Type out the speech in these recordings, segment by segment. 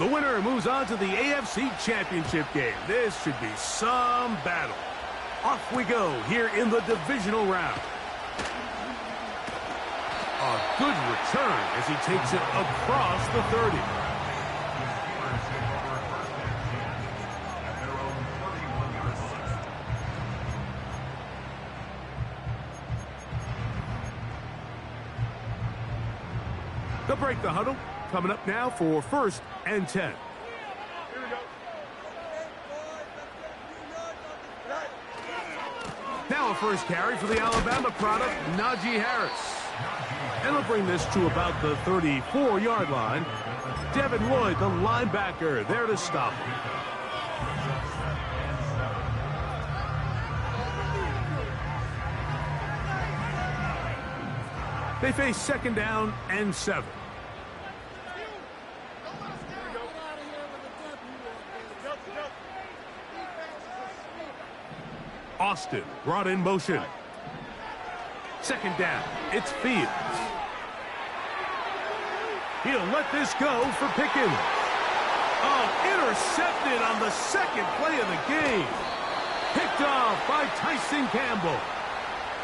The winner moves on to the AFC Championship game. This should be some battle. Off we go here in the divisional round. A good return as he takes it across the 30. They'll break the huddle. Coming up now for 1st and 10. Now a first carry for the Alabama product, Najee Harris. And they'll bring this to about the 34-yard line. Devin Lloyd, the linebacker, there to stop him. They face 2nd down and 7. Austin brought in motion. 2nd down. It's Fields. He'll let this go for Pickens. Oh, intercepted on the 2nd play of the game. Picked off by Tyson Campbell.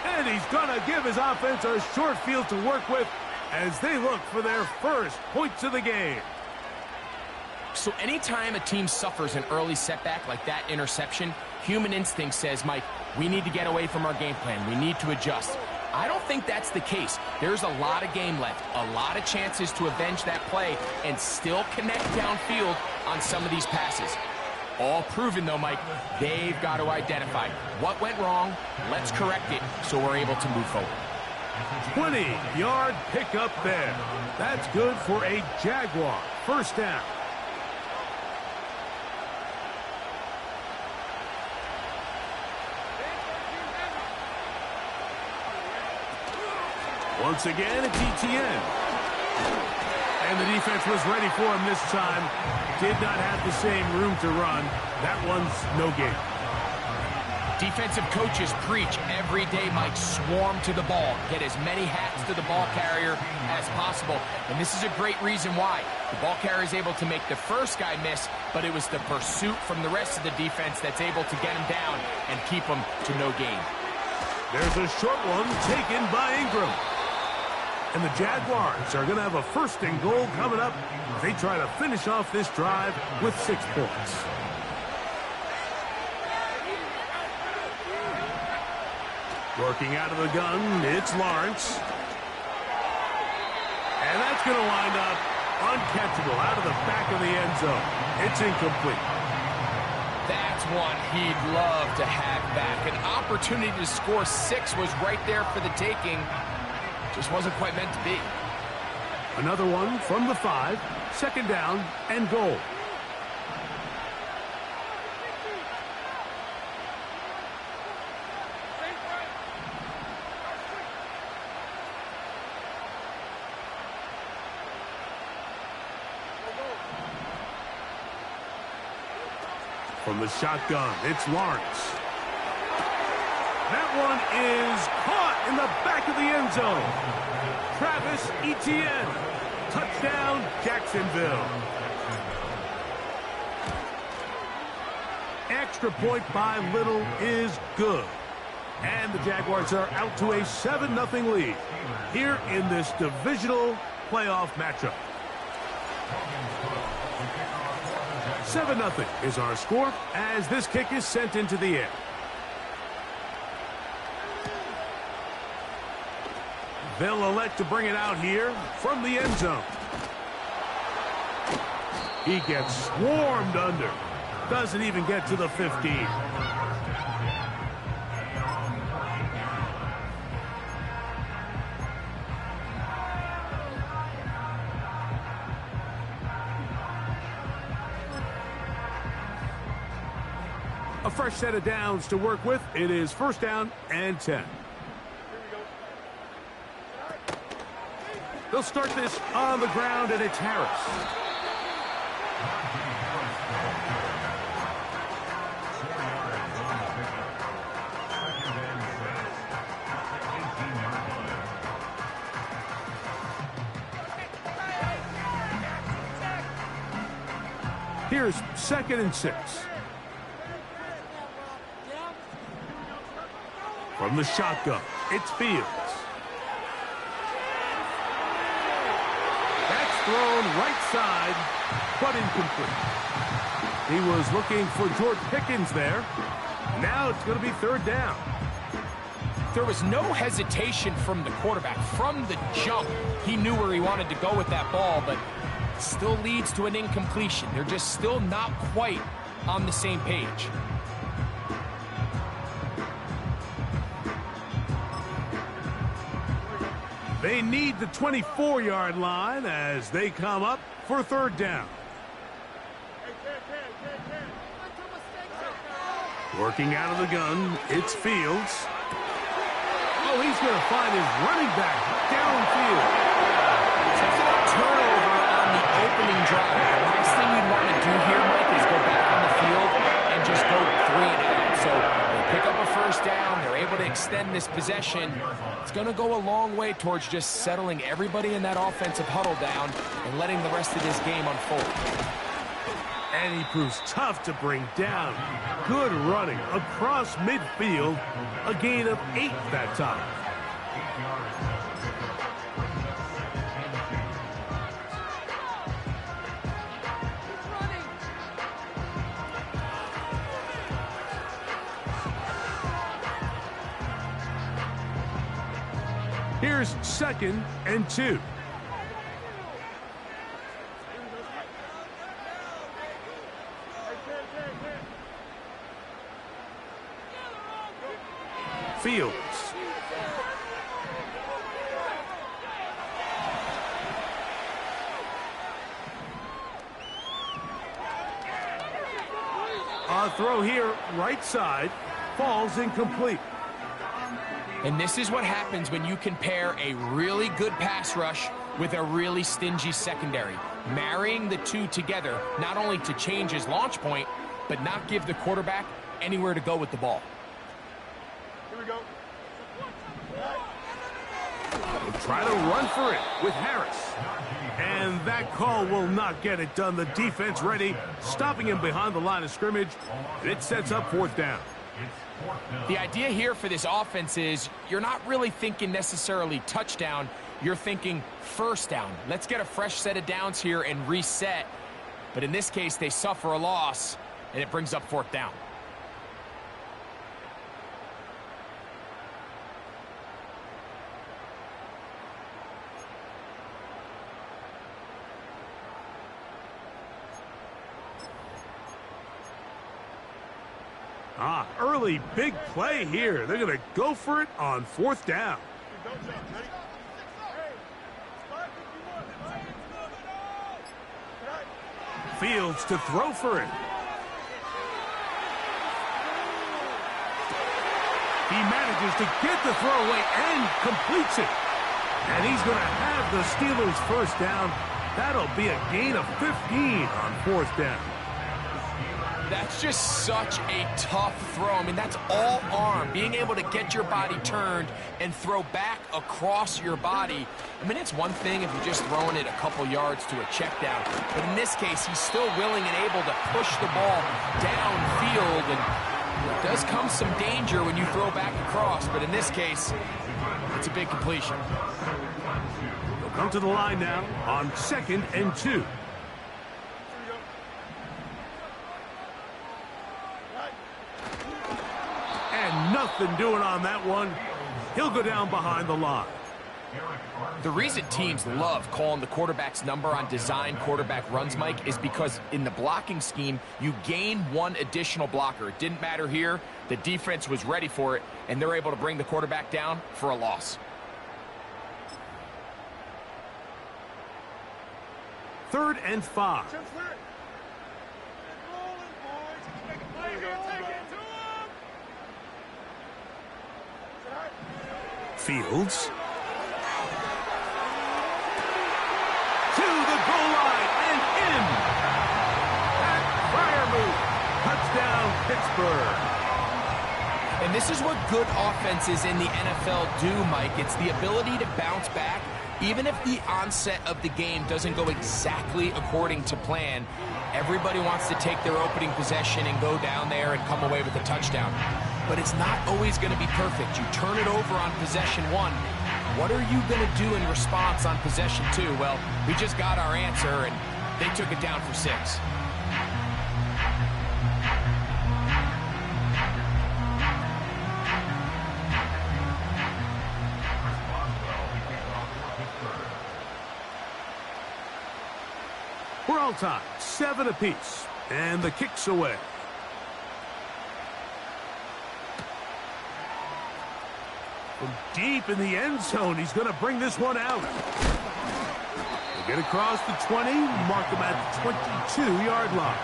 And he's going to give his offense a short field to work with as they look for their first points of the game. So anytime a team suffers an early setback like that interception, human instinct says, Mike, we need to get away from our game plan. We need to adjust. I don't think that's the case. There's a lot of game left, a lot of chances to avenge that play and still connect downfield on some of these passes. All proven, though, Mike, they've got to identify what went wrong. Let's correct it so we're able to move forward. 20-yard pickup there. That's good for a Jaguar. 1st down. Once again, it's ETN. And the defense was ready for him this time. Did not have the same room to run. That one's no gain. Defensive coaches preach every day, Mike, swarm to the ball. Get as many hats to the ball carrier as possible. And this is a great reason why. The ball carrier is able to make the first guy miss, but it was the pursuit from the rest of the defense that's able to get him down and keep him to no gain. There's a short one taken by Ingram. And the Jaguars are going to have a 1st and goal coming up as they try to finish off this drive with 6 points. Working out of the gun, it's Lawrence. And that's going to wind up uncatchable out of the back of the end zone. It's incomplete. That's one he'd love to have back. An opportunity to score 6 was right there for the taking. Just wasn't quite meant to be. Another one from the 5, 2nd down and goal. From the shotgun, it's Lawrence. That one is caught in the back of the end zone. Travis Etienne. Touchdown, Jacksonville. Extra point by Little is good. And the Jaguars are out to a 7-0 lead here in this divisional playoff matchup. 7-0 is our score as this kick is sent into the air. They'll elect to bring it out here from the end zone. He gets swarmed under. Doesn't even get to the 15. A fresh set of downs to work with. It is 1st down and 10. They'll start this on the ground, and it's Harris. Here's 2nd and 6. From the shotgun, it's Fields. That's thrown right side, but incomplete. He was looking for George Pickens there. Now it's going to be 3rd down. There was no hesitation from the quarterback. From the jump, he knew where he wanted to go with that ball, but it still leads to an incompletion. They're just still not quite on the same page. They need the 24-yard line as they come up for 3rd down. Working out of the gun, it's Fields. Oh, he's going to find his running back downfield. Turnover on the opening drive. The last thing you'd want to do here, Mike, is go back on the field and just go 3 and out. So they pick up a 1st down. They're able to extend this possession. It's going to go a long way towards just settling everybody in that offensive huddle down and letting the rest of this game unfold. And he proves tough to bring down. Good running across midfield. A gain of 8 that time. Here's 2nd and 2. Fields. A throw here, right side, falls incomplete. And this is what happens when you compare a really good pass rush with a really stingy secondary. Marrying the two together, not only to change his launch point, but not give the quarterback anywhere to go with the ball. Here we go. They'll try to run for it with Harris. And that call will not get it done. The defense ready, stopping him behind the line of scrimmage. It sets up 4th down. The idea here for this offense is you're not really thinking necessarily touchdown. You're thinking 1st down. Let's get a fresh set of downs here and reset. But in this case, they suffer a loss, and it brings up 4th down. Early big play here. They're going to go for it on 4th down. Fields to throw for it. He manages to get the throw away and completes it. And he's going to have the Steelers' 1st down. That'll be a gain of 15 on 4th down. That's just such a tough throw. I mean, that's all arm. Being able to get your body turned and throw back across your body. I mean, it's one thing if you're just throwing it a couple yards to a check down. But in this case, he's still willing and able to push the ball downfield. And it does come some danger when you throw back across. But in this case, it's a big completion. They'll come to the line now on 2nd and 2. Nothing doing on that one. He'll go down behind the line. The reason teams love calling the quarterback's number on design quarterback runs, Mike, is because in the blocking scheme, you gain one additional blocker. It didn't matter here. The defense was ready for it, and they're able to bring the quarterback down for a loss. 3rd and 5. Fields. To the goal line and in. That fire move. Touchdown, Pittsburgh. And this is what good offenses in the NFL do, Mike. It's the ability to bounce back Even if the onset of the game doesn't go exactly according to plan, everybody wants to take their opening possession and go down there and come away with a touchdown. But it's not always going to be perfect. You turn it over on possession 1. What are you going to do in response on possession 2? Well, we just got our answer, and they took it down for 6. We're all tied, 7 apiece, and the kick's away. From deep in the end zone, he's going to bring this one out. They get across the 20, mark him at the 22-yard line.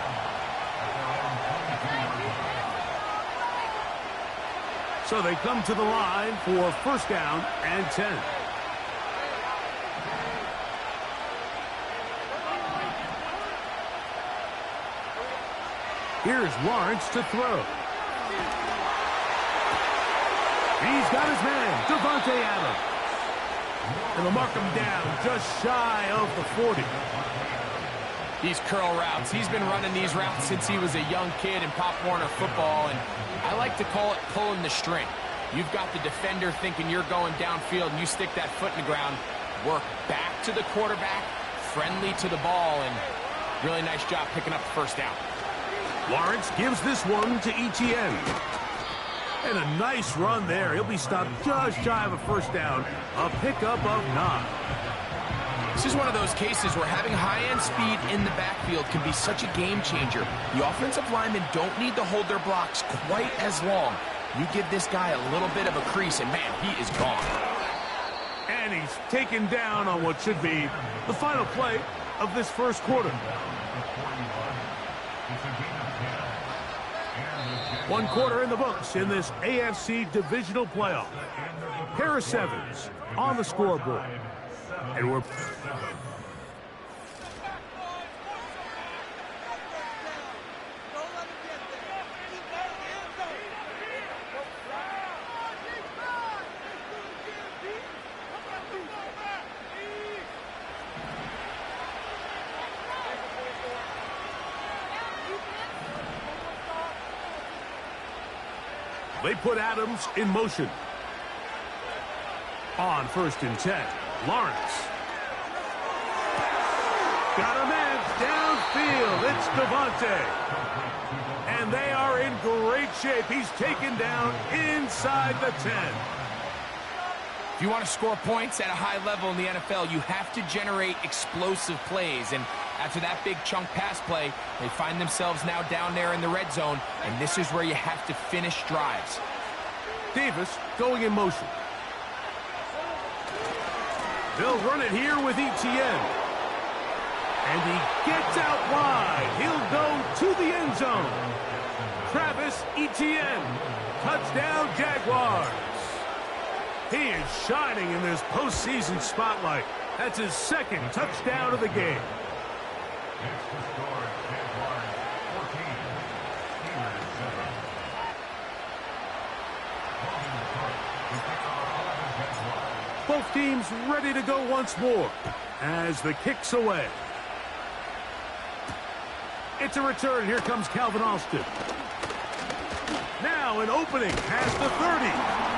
So they come to the line for first down and 10. Here's Lawrence to throw. He's got his man, Davante Adams. And they'll mark him down just shy of the 40. These curl routes, he's been running these routes since he was a young kid in Pop Warner football, and I like to call it pulling the string. You've got the defender thinking you're going downfield, and you stick that foot in the ground, work back to the quarterback, friendly to the ball, and really nice job picking up the first down. Lawrence gives this one to Etienne. And a nice run there. He'll be stopped just shy of a first down. A pickup of 9. This is one of those cases where having high-end speed in the backfield can be such a game changer. The offensive linemen don't need to hold their blocks quite as long. You give this guy a little bit of a crease, and man, he is gone. And he's taken down on what should be the final play of this first quarter. 1 quarter in the books in this AFC Divisional playoff. Harris Evans on the scoreboard. And we're... They put Adams in motion. On 1st and 10, Lawrence. Got a man downfield. It's Davante. And they are in great shape. He's taken down inside the 10. If you want to score points at a high level in the NFL, you have to generate explosive plays. And after that big chunk pass play, they find themselves now down there in the red zone, and this is where you have to finish drives. Davis going in motion. They'll run it here with Etienne. And he gets out wide. He'll go to the end zone. Travis Etienne. Touchdown, Jaguars. He is shining in this postseason spotlight. That's his 2nd touchdown of the game. Both teams ready to go once more as the kick's away. It's a return. Here comes Calvin Austin. Now an opening past the 30.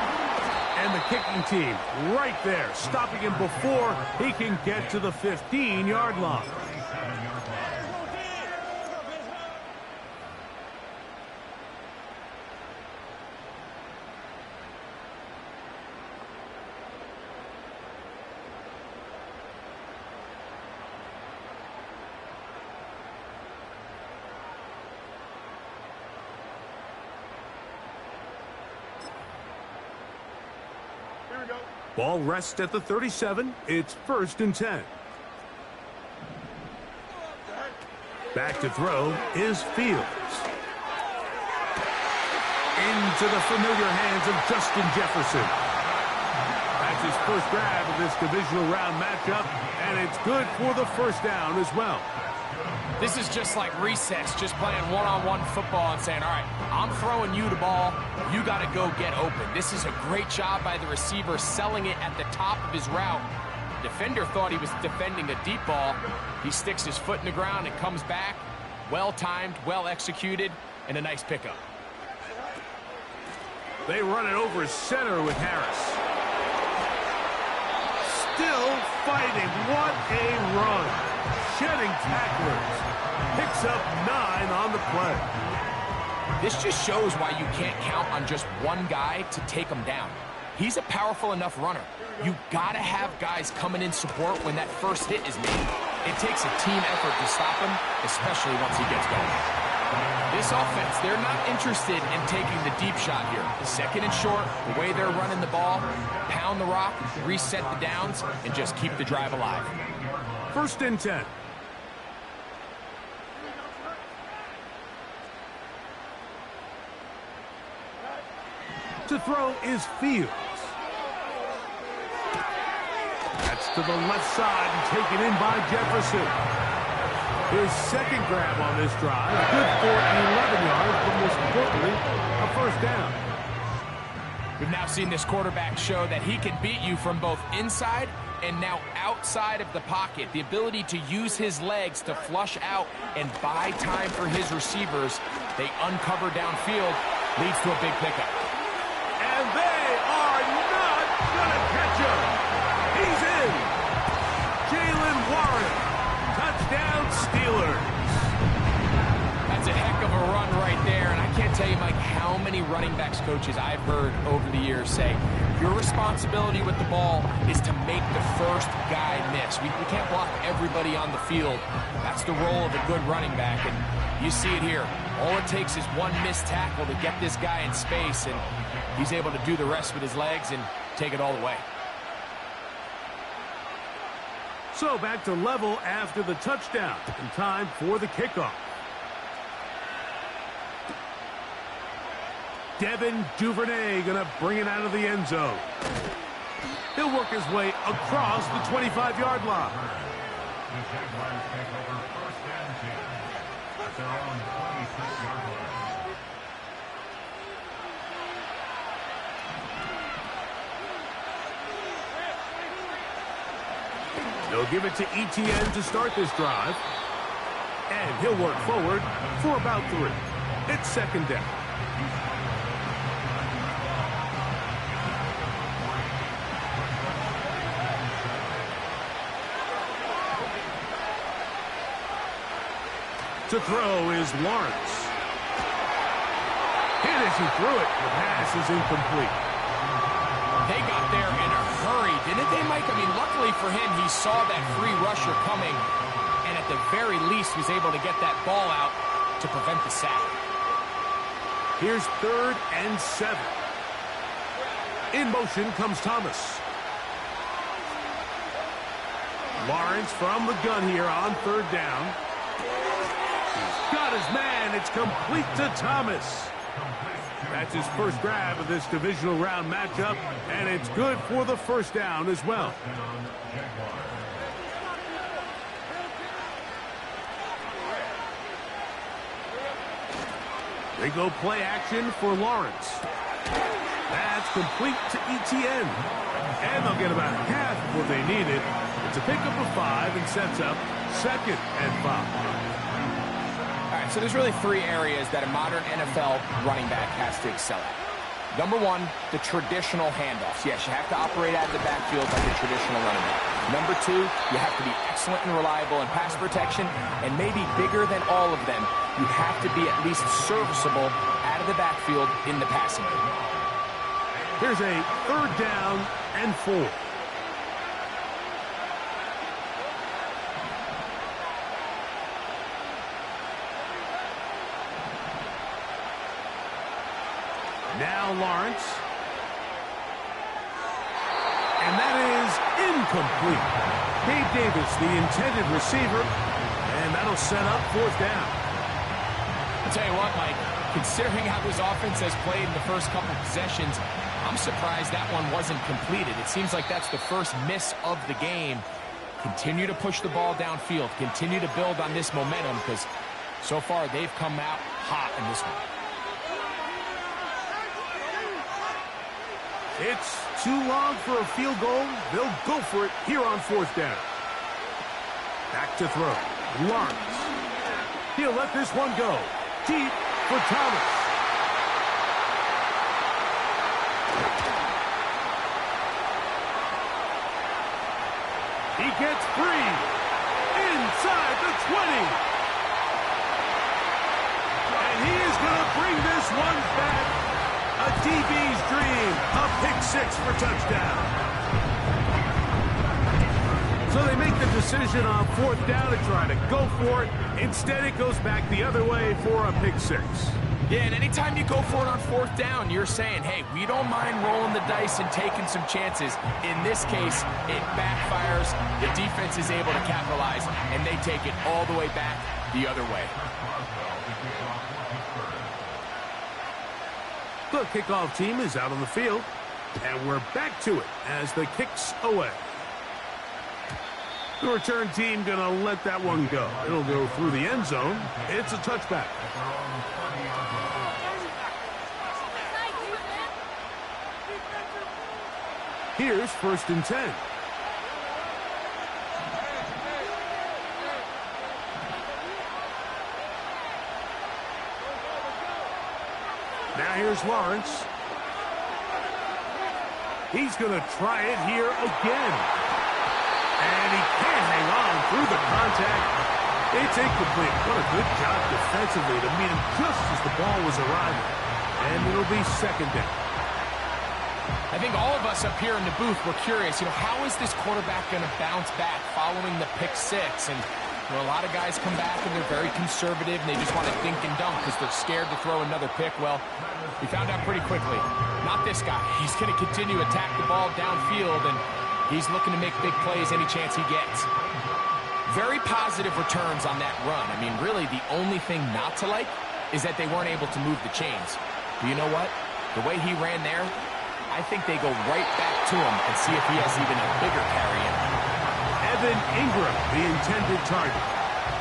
And the kicking team right there, stopping him before he can get to the 15-yard line. Ball rests at the 37. It's 1st and 10. Back to throw is Fields. Into the familiar hands of Justin Jefferson. That's his first grab of this divisional round matchup, and it's good for the first down as well. This is just like recess, just playing one-on-one football and saying, all right, I'm throwing you the ball. You got to go get open. This is a great job by the receiver selling it at the top of his route. defender thought he was defending a deep ball. He sticks his foot in the ground and comes back. Well-timed, well-executed, and a nice pickup. They run it over center with Harris. Still fighting. What a run. Shedding tacklers. Picks up 9 on the play. This just shows why you can't count on just one guy to take him down. He's a powerful enough runner. You gotta have guys coming in support when that first hit is made. It takes a team effort to stop him, especially once he gets going. This offense, they're not interested in taking the deep shot here. Second and short, the way they're running the ball, pound the rock, reset the downs, and just keep the drive alive. 1st and 10. To throw is Fields. That's to the left side and taken in by Jefferson. His second grab on this drive. Good for 11 yards, but most importantly, a 1st down. We've now seen this quarterback show that he can beat you from both inside and now outside of the pocket. The ability to use his legs to flush out and buy time for his receivers. They uncover downfield, leads to a big pickup. And they are not going to catch him. He's in. Jalen Warren. Touchdown, Steelers. That's a heck of a run right there. And I can't tell you, Mike, how many running backs coaches I've heard over the years say, your responsibility with the ball is to make the first guy miss. We can't block everybody on the field. That's the role of a good running back. And you see it here. All it takes is one missed tackle to get this guy in space, and he's able to do the rest with his legs and take it all the way. So back to level after the touchdown, and time for the kickoff. Devin Duvernay gonna bring it out of the end zone. He'll work his way across the 25-yard line. They'll give it to ETN to start this drive. And he'll work forward for about 3. It's 2nd down. To throw is Lawrence. Hit as he threw it. The pass is incomplete. They got there in a hurry, didn't they, Mike? I mean, luckily for him, he saw that free rusher coming, and at the very least was able to get that ball out to prevent the sack. Here's 3rd and 7. In motion comes Thomas. Lawrence from the gun here on 3rd down. He's got his man. It's complete to Thomas. That's his first grab of this divisional round matchup, and it's good for the 1st down as well. They go play action for Lawrence. That's complete to ETN. And they'll get about half of what they needed. It's a pickup of 5 and sets up 2nd and 5. All right, so there's really 3 areas that a modern NFL running back has to excel at. Number 1, the traditional handoffs. Yes, you have to operate out of the backfield like a traditional running back. Number 2, you have to be excellent and reliable in pass protection, and maybe bigger than all of them, you have to be at least serviceable out of the backfield in the passing game. Here's a 3rd down and 4. Now Lawrence. And that is incomplete. Gabe Davis, the intended receiver, and that'll set up 4th down. I'll tell you what, Mike, considering how this offense has played in the first couple possessions, I'm surprised that one wasn't completed. It seems like that's the first miss of the game. Continue to push the ball downfield. Continue to build on this momentum, because so far they've come out hot in this one. It's too long for a field goal. They'll go for it here on 4th down. Back to throw. Lawrence. He'll let this one go. Deep for Thomas. He gets free. Inside the 20. And he is going to bring this one back. A DB's dream. A pick 6 for touchdown. So they make the decision on 4th down to try to go for it. Instead, it goes back the other way for a pick 6. Yeah, and anytime you go for it on 4th down, you're saying, hey, we don't mind rolling the dice and taking some chances. In this case, it backfires. The defense is able to capitalize, and they take it all the way back the other way. The kickoff team is out on the field, and we're back to it as the kick's away. The return team going to let that one go. It'll go through the end zone. It's a touchback. Here's 1st and 10. Now here's Lawrence. He's going to try it here again. And he can't hang on through the contact. It's incomplete. What a good job defensively to meet him just as the ball was arriving. And it'll be 2nd down. I think all of us up here in the booth were curious, how is this quarterback going to bounce back following the pick 6? And a lot of guys come back and they're very conservative and they just want to dink and dunk because they're scared to throw another pick. Well, we found out pretty quickly. Not this guy. He's going to continue to attack the ball downfield, and he's looking to make big plays any chance he gets. Very positive returns on that run. I mean, really, the only thing not to like is that they weren't able to move the chains. But you know what? The way he ran there, I think they go right back to him and see if he has even a bigger carry in him. Evan Ingram, the intended target.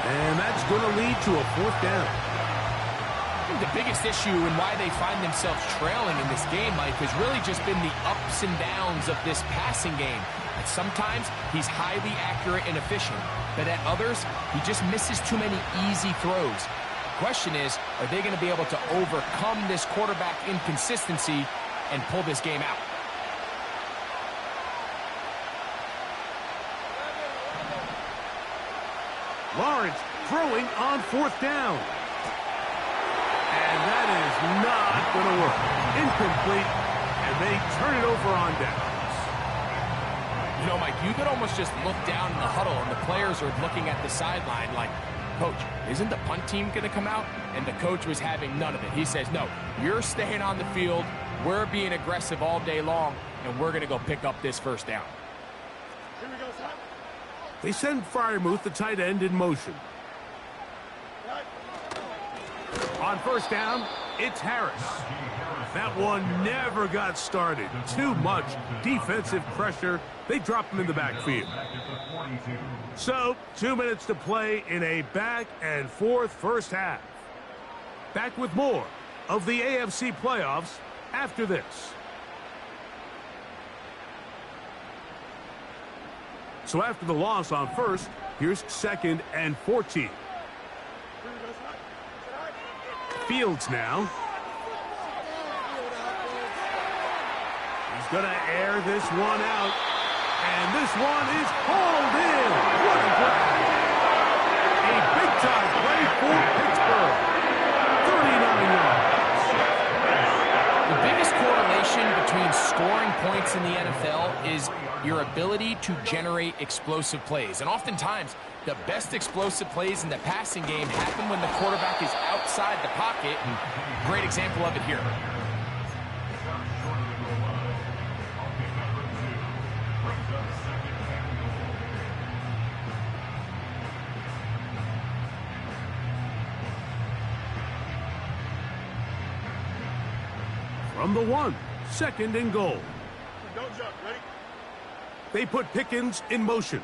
And that's going to lead to a 4th down. I think the biggest issue and why they find themselves trailing in this game, Mike, has really just been the ups and downs of this passing game. And sometimes he's highly accurate and efficient, but at others, he just misses too many easy throws. The question is, are they going to be able to overcome this quarterback inconsistency and pull this game out? Lawrence throwing on 4th down. And that is not going to work. Incomplete, and they turn it over on downs. Mike, you could almost just look down in the huddle, and the players are looking at the sideline like, Coach, isn't the punt team going to come out? And the coach was having none of it. He says, no, you're staying on the field. We're being aggressive all day long, and we're going to go pick up this 1st down. Here we go, son. They send Freiermuth, the tight end, in motion. On 1st down, it's Harris. That one never got started. Too much defensive pressure. They drop him in the backfield. So, 2 minutes to play in a back-and-forth first half. Back with more of the AFC playoffs after this. So after the loss on 1st, here's 2nd and 14. Fields now. He's going to air this one out. And this one is hauled in. What a grab. A big-time play for Pittsburgh. 39 yards. The biggest correlation between scoring points in the NFL is your ability to generate explosive plays. And oftentimes, the best explosive plays in the passing game happen when the quarterback is outside the pocket. And great example of it here. From the 1, 2nd and goal. Don't jump. Ready? They put Pickens in motion.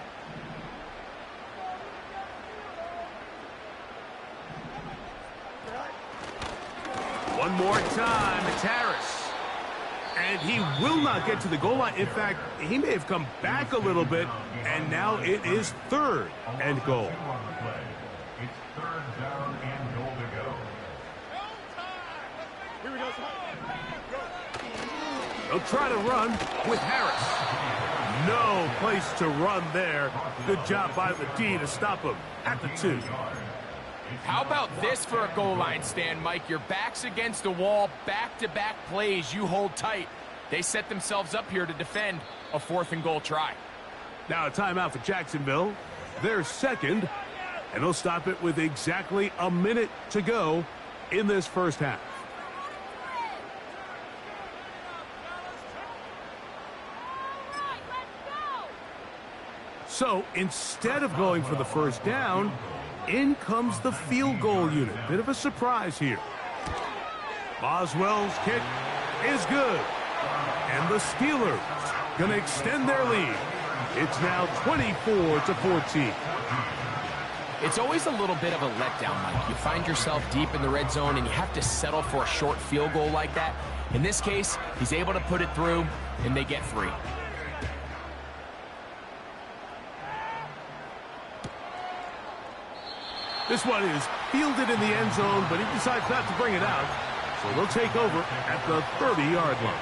One more time, it's Harris. And he will not get to the goal line. In fact, he may have come back a little bit, and now it is third and goal. It's third down and goal to go. Here we go, son. They'll try to run with Harris. No place to run there. Good job by the D to stop him at the 2. How about this for a goal line stand, Mike? Your back's against the wall, back-to-back plays, you hold tight. They set themselves up here to defend a 4th and goal try. Now a timeout for Jacksonville. They're second, and they'll stop it with exactly a minute to go in this first half. So instead of going for the first down, in comes the field goal unit. Bit of a surprise here. Boswell's kick is good. And the Steelers going to extend their lead. It's now 24-14. It's always a little bit of a letdown, Mike. You find yourself deep in the red zone and you have to settle for a short field goal like that. In this case, he's able to put it through, and they get 3. This one is fielded in the end zone, but he decides not to bring it out. So they'll take over at the 30-yard line.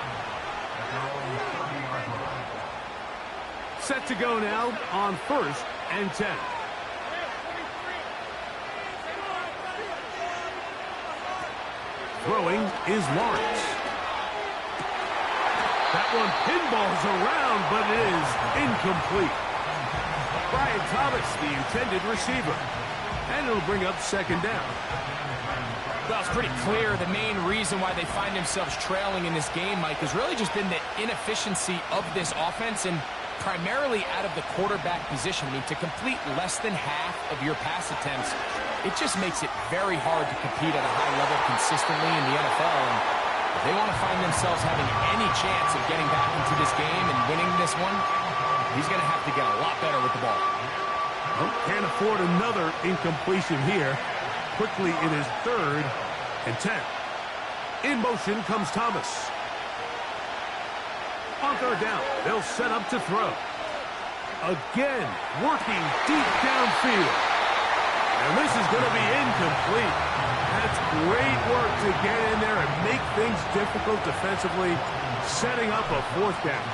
Set to go now on 1st and 10. Throwing is Lawrence. That one pinballs around, but it is incomplete. Brian Thomas, the intended receiver. And it'll bring up 2nd down. Well, it's pretty clear the main reason why they find themselves trailing in this game, Mike, has really just been the inefficiency of this offense and primarily out of the quarterback position. I mean, to complete less than half of your pass attempts, it just makes it very hard to compete at a high level consistently in the NFL. And if they want to find themselves having any chance of getting back into this game and winning this one, he's going to have to get a lot better with the ball. Well, can't afford another incompletion here. Quickly it is 3rd and 10. In motion comes Thomas. On 3rd down, they'll set up to throw. Again, working deep downfield. And this is going to be incomplete. That's great work to get in there and make things difficult defensively, setting up a 4th down.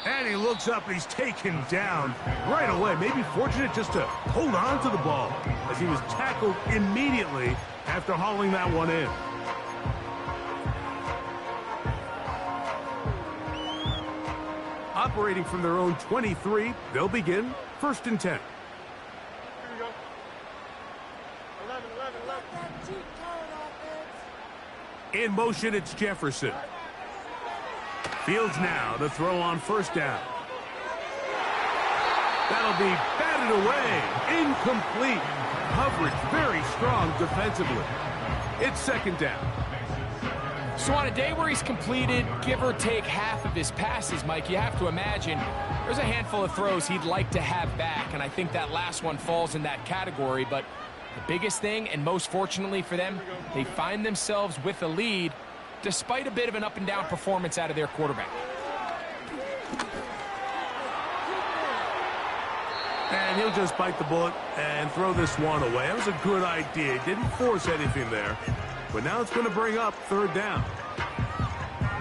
And he looks up, he's taken down right away. Maybe fortunate just to hold on to the ball as he was tackled immediately after hauling that one in. Operating from their own 23, they'll begin 1st and 10. Here we go. 11, 11. In motion, it's Jefferson. Fields now to throw on 1st down. That'll be batted away. Incomplete. Coverage very strong defensively. It's 2nd down. So on a day where he's completed, give or take half of his passes, Mike, you have to imagine there's a handful of throws he'd like to have back, and I think that last one falls in that category. But the biggest thing, and most fortunately for them, they find themselves with a lead despite a bit of an up-and-down performance out of their quarterback. And he'll just bite the bullet and throw this one away. That was a good idea. Didn't force anything there. But now it's going to bring up 3rd down.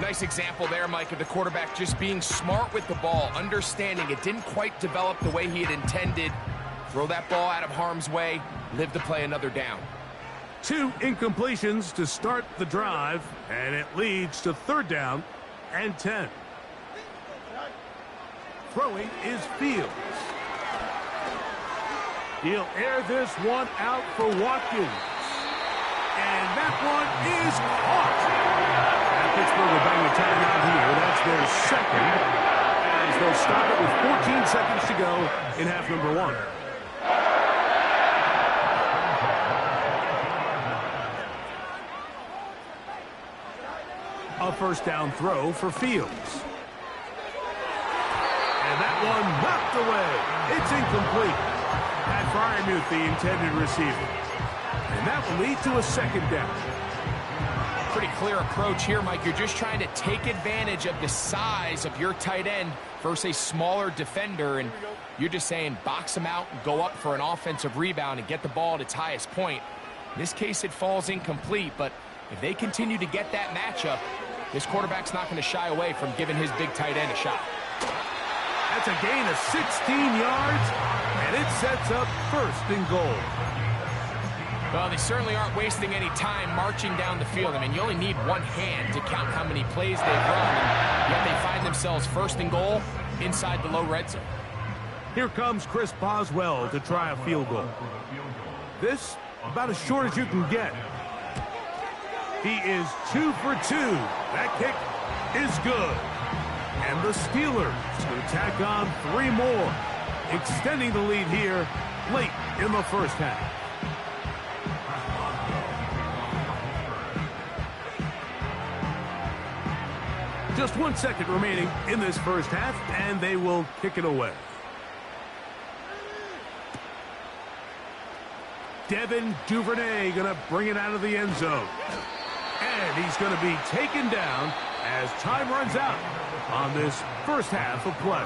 Nice example there, Mike, of the quarterback just being smart with the ball, understanding it didn't quite develop the way he had intended. Throw that ball out of harm's way, live to play another down. 2 incompletions to start the drive, and it leads to 3rd down and 10. Throwing is Fields. He'll air this one out for Watkins. And that one is caught. And Pittsburgh will bang the timeout here. That's their 2nd. As they'll stop it with 14 seconds to go in half number 1. A 1st down throw for Fields. And that one knocked away. It's incomplete. Fryermuth, the intended receiver. And that will lead to a second down. Pretty clear approach here, Mike. You're just trying to take advantage of the size of your tight end versus a smaller defender, and you're just saying box him out and go up for an offensive rebound and get the ball at its highest point. In this case, it falls incomplete, but if they continue to get that matchup, this quarterback's not going to shy away from giving his big tight end a shot. That's a gain of 16 yards, and it sets up first and goal. Well, they certainly aren't wasting any time marching down the field. I mean, you only need one hand to count how many plays they've run, and yet they find themselves first and goal inside the low red zone. Here comes Chris Boswell to try a field goal. This, about as short as you can get. He is 2 for 2. That kick is good. And the Steelers will tack on 3 more, extending the lead here late in the first half. Just 1 second remaining in this first half, and they will kick it away. Devin Duvernay going to bring it out of the end zone. And he's going to be taken down as time runs out on this first half of play.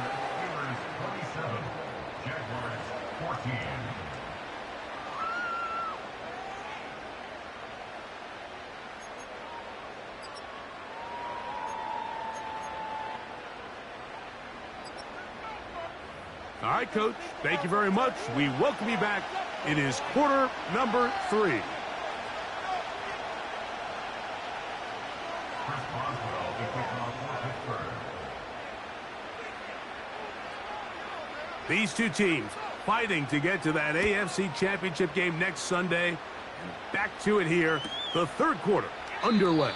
All right, Coach, thank you very much. We welcome you back. It is quarter number 3. These two teams fighting to get to that AFC Championship game next Sunday. And back to it here, the third quarter underway.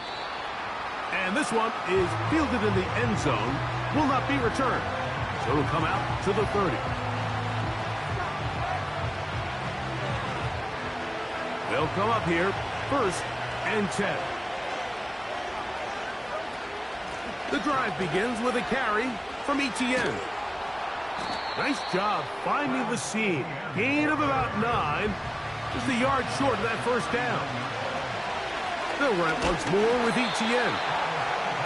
And this one is fielded in the end zone, will not be returned. So it'll come out to the 30. They'll come up here, first and 10. The drive begins with a carry from ETN. Nice job finding the seam. Gain of about 9. Just a yard short of that first down. They'll run it once more with ETN.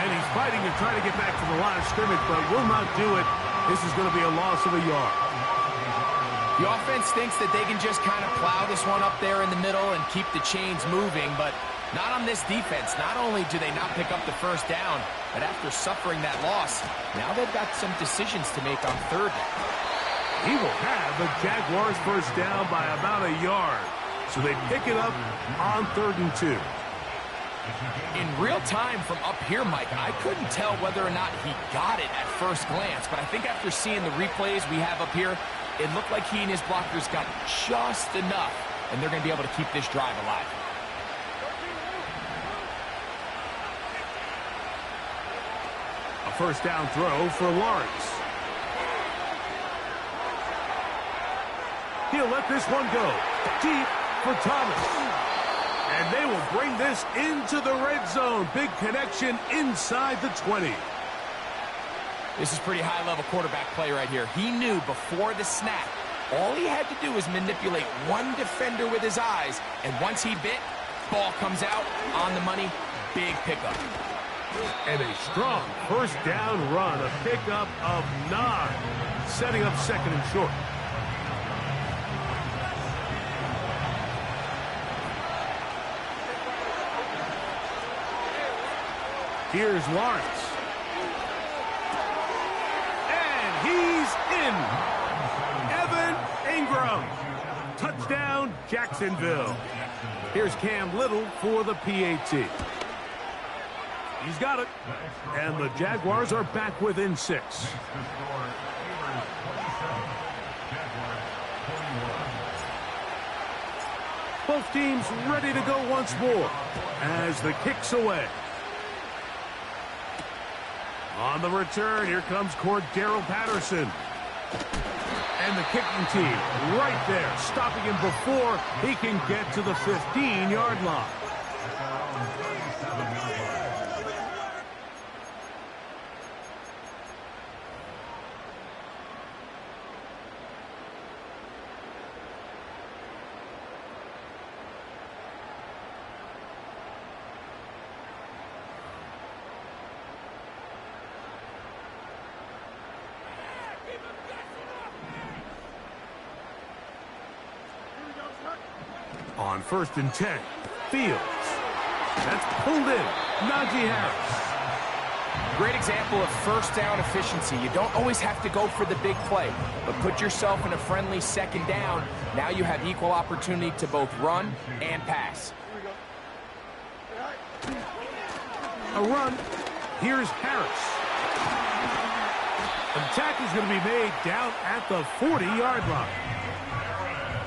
And he's fighting to try to get back to the line of scrimmage, but will not do it. This is going to be a loss of a yard. The offense thinks that they can just kind of plow this one up there in the middle and keep the chains moving, but not on this defense. Not only do they not pick up the first down, but after suffering that loss, now they've got some decisions to make on third down. He will have the Jaguars first down by about a yard. So they pick it up on 3rd and 2. In real time from up here, Mike, I couldn't tell whether or not he got it at first glance, but I think after seeing the replays we have up here, it looked like he and his blockers got just enough, and they're going to be able to keep this drive alive. A first down throw for Lawrence. He'll let this one go deep for Thomas. And they will bring this into the red zone. Big connection inside the 20. This is pretty high-level quarterback play right here. He knew before the snap, all he had to do was manipulate one defender with his eyes, and once he bit, ball comes out on the money, big pickup. And a strong first down run, a pickup of 9, setting up 2nd and short. Here's Lawrence. And he's in. Evan Ingram. Touchdown, Jacksonville. Here's Cam Little for the PAT. He's got it. And the Jaguars are back within 6. Both teams ready to go once more as the kick's away. On the return, here comes Cordero Patterson. And the kicking team right there, stopping him before he can get to the 15-yard line. On 1st and 10, Fields. That's pulled in. Najee Harris. Great example of first down efficiency. You don't always have to go for the big play, but put yourself in a friendly 2nd down. Now you have equal opportunity to both run and pass. A run. Here's Harris. An attack is going to be made down at the 40-yard line.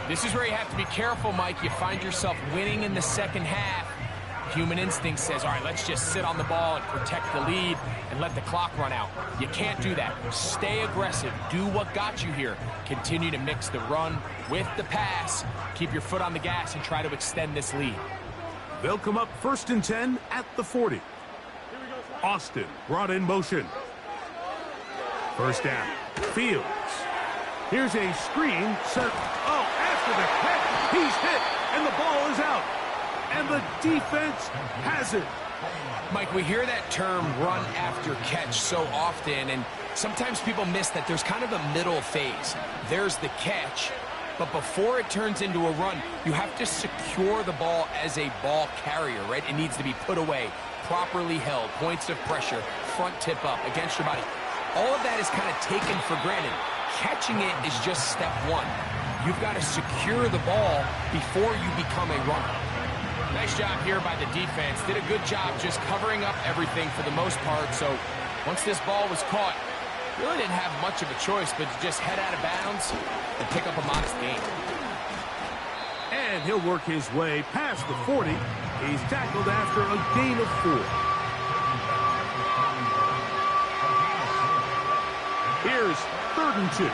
This is where you have to be careful, Mike. You find yourself winning in the 2nd half. Human instinct says, all right, let's just sit on the ball and protect the lead and let the clock run out. You can't do that. Stay aggressive. Do what got you here. Continue to mix the run with the pass. Keep your foot on the gas and try to extend this lead. They'll come up 1st and 10 at the 40. Austin brought in motion. 1st down. Fields. Here's a screen. Oh, after the catch, he's hit, and the ball is out. And the defense has it. Mike, we hear that term run after catch so often, and sometimes people miss that there's kind of a middle phase. There's the catch, but before it turns into a run, you have to secure the ball as a ball carrier, right? It needs to be put away, properly held, points of pressure, front tip up against your body. All of that is kind of taken for granted. Catching it is just step one. You've got to secure the ball before you become a runner. Nice job here by the defense. Did a good job just covering up everything for the most part. So once this ball was caught, really didn't have much of a choice but to just head out of bounds and pick up a modest gain. And he'll work his way past the 40. He's tackled after a gain of 4. Here's 3rd and 2.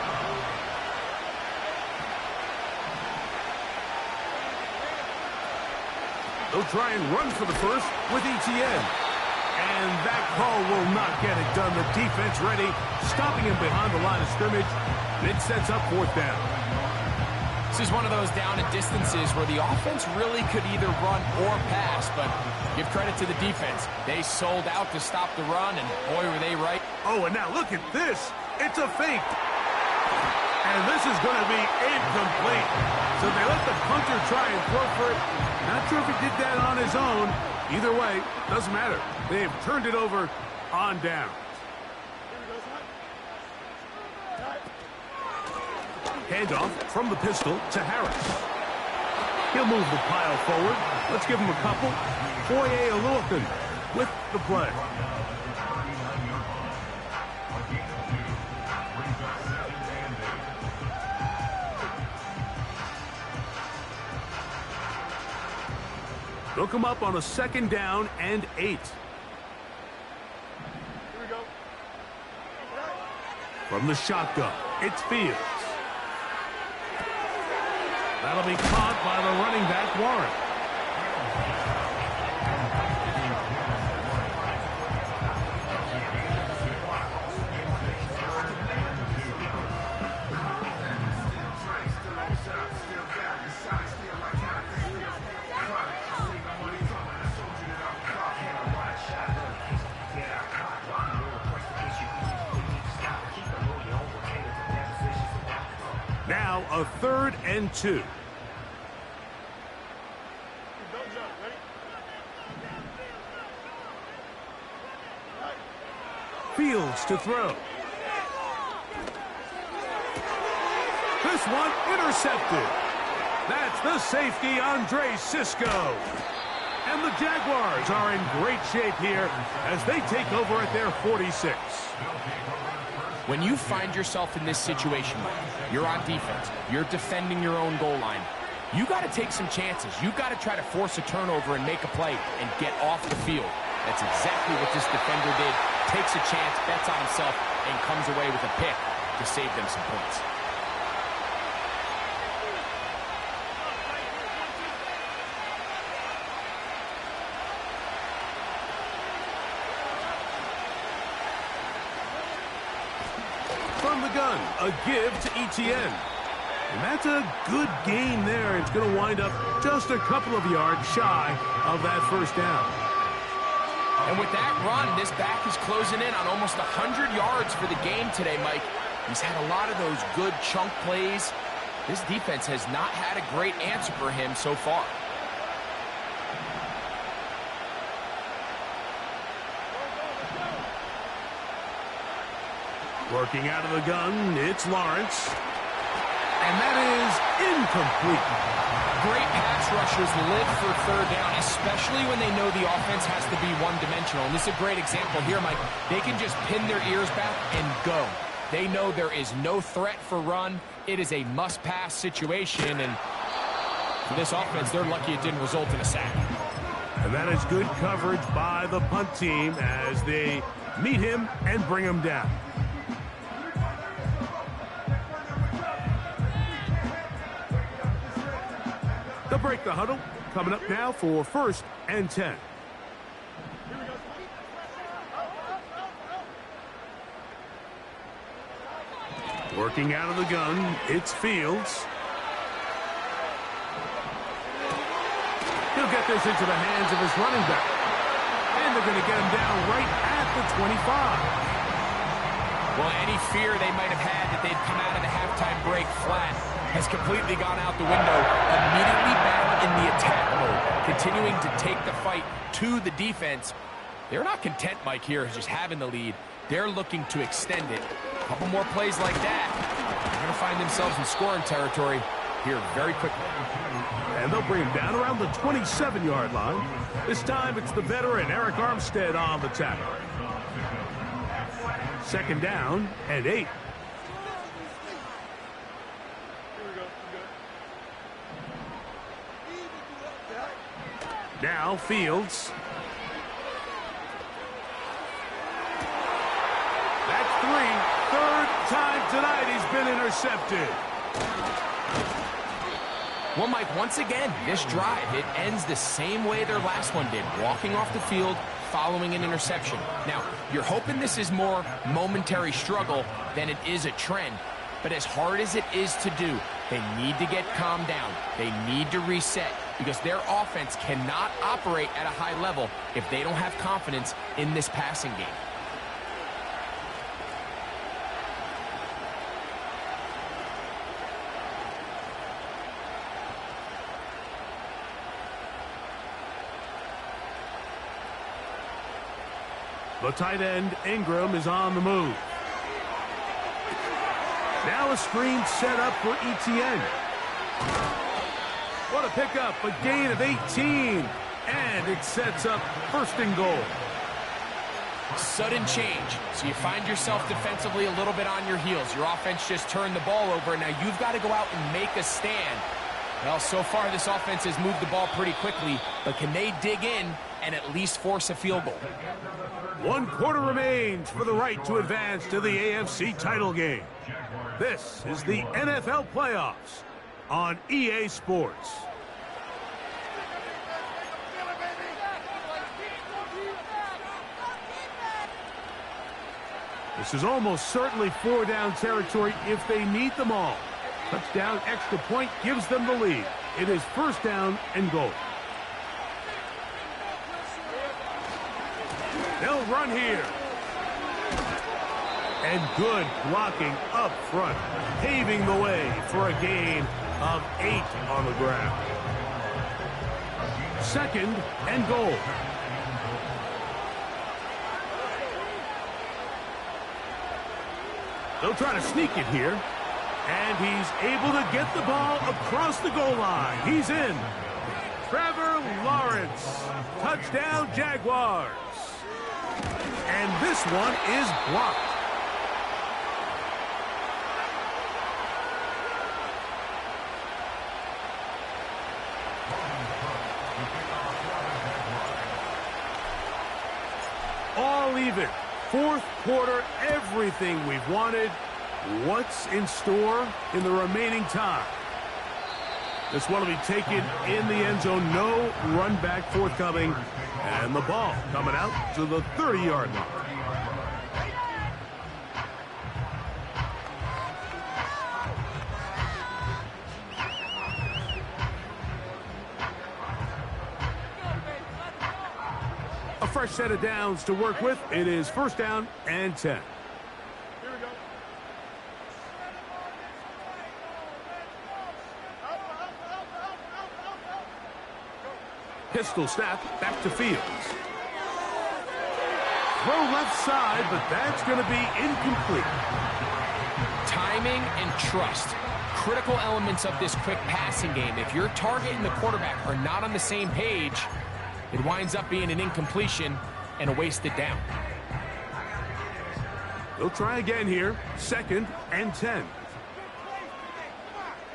They'll try and run for the first with ETN. And that call will not get it done. The defense ready, stopping him behind the line of scrimmage. It sets up 4th down. This is one of those down and distances where the offense really could either run or pass, but give credit to the defense. They sold out to stop the run, and boy, were they right. Oh, and now look at this. It's a fake. And this is going to be incomplete. So they let the punter try and throw for it. Not sure if he did that on his own. Either way, doesn't matter. They've turned it over on down. Handoff from the pistol to Harris. He'll move the pile forward. Let's give him a couple. Foye Oluokun with the play. They'll come up on a 2nd down and 8. From the shotgun, it's Fields. That'll be caught by the running back, Warren. Now a 3rd and 2. Fields to throw. This one intercepted. That's the safety, Andre Cisco. And the Jaguars are in great shape here as they take over at their 46. When you find yourself in this situation, you're on defense, you're defending your own goal line, you got to take some chances. You got to try to force a turnover and make a play and get off the field. That's exactly what this defender did. Takes a chance, bets on himself, and comes away with a pick to save them some points. From the gun, a give to ETN. And that's a good gain there. It's going to wind up just a couple of yards shy of that 1st down. And with that run, this back is closing in on almost 100 yards for the game today, Mike. He's had a lot of those good chunk plays, This defense has not had a great answer for him so far. Working out of the gun, it's Lawrence. And that is incomplete. Great pass rushers live for third down, especially when they know the offense has to be one-dimensional. And this is a great example here, Mike. They can just pin their ears back and go. They know there is no threat for run. It is a must-pass situation, and for this offense, they're lucky it didn't result in a sack. And that is good coverage by the punt team as they meet him and bring him down. They'll break the huddle. Coming up now for 1st and 10. Working out of the gun, it's Fields. He'll get this into the hands of his running back. And they're going to get him down right at the 25. Well, any fear they might have had that they'd come out of the halftime break flat has completely gone out the window. Immediately back in the attack mode, continuing to take the fight to the defense. They're not content, Mike, here, just having the lead. They're looking to extend it. A couple more plays like that, they're going to find themselves in scoring territory here very quickly. And they'll bring him down around the 27-yard line. This time it's the veteran Eric Armstead on the tackle. 2nd down and 8. Now Fields. That's 3. 3rd time tonight he's been intercepted. Well, Mike, once again, this drive, it ends the same way their last one did, walking off the field, following an interception. Now, you're hoping this is more momentary struggle than it is a trend, but as hard as it is to do, they need to get calmed down. They need to reset because their offense cannot operate at a high level if they don't have confidence in this passing game. The tight end, Ingram, is on the move. Now a screen set up for ETN. What a pickup, a gain of 18. And it sets up 1st and goal. Sudden change. So you find yourself defensively a little bit on your heels. Your offense just turned the ball over, and now you've got to go out and make a stand. Well, so far this offense has moved the ball pretty quickly, but can they dig in and at least force a field goal? 1 quarter remains for the right to advance to the AFC title game. This is the NFL playoffs on EA Sports. This is almost certainly 4-down territory if they need them all. Touchdown, extra point gives them the lead. It is 1st down and goal. They'll run here. And good blocking up front, paving the way for a gain of 8 on the ground. 2nd and goal. They'll try to sneak it here. And he's able to get the ball across the goal line. He's in. Trevor Lawrence. Touchdown, Jaguars. And this one is blocked. All even. 4th quarter, everything we've wanted. What's in store in the remaining time? This one will be taken in the end zone. No run back forthcoming. And the ball coming out to the 30-yard line. A fresh set of downs to work with. It is 1st down and 10. Here we go. Pistol snap back to Fields. Throw left side, but that's going to be incomplete. Timing and trust. Critical elements of this quick passing game. If your target and the quarterback are not on the same page, it winds up being an incompletion and a wasted down. They'll try again here. 2nd and 10. Here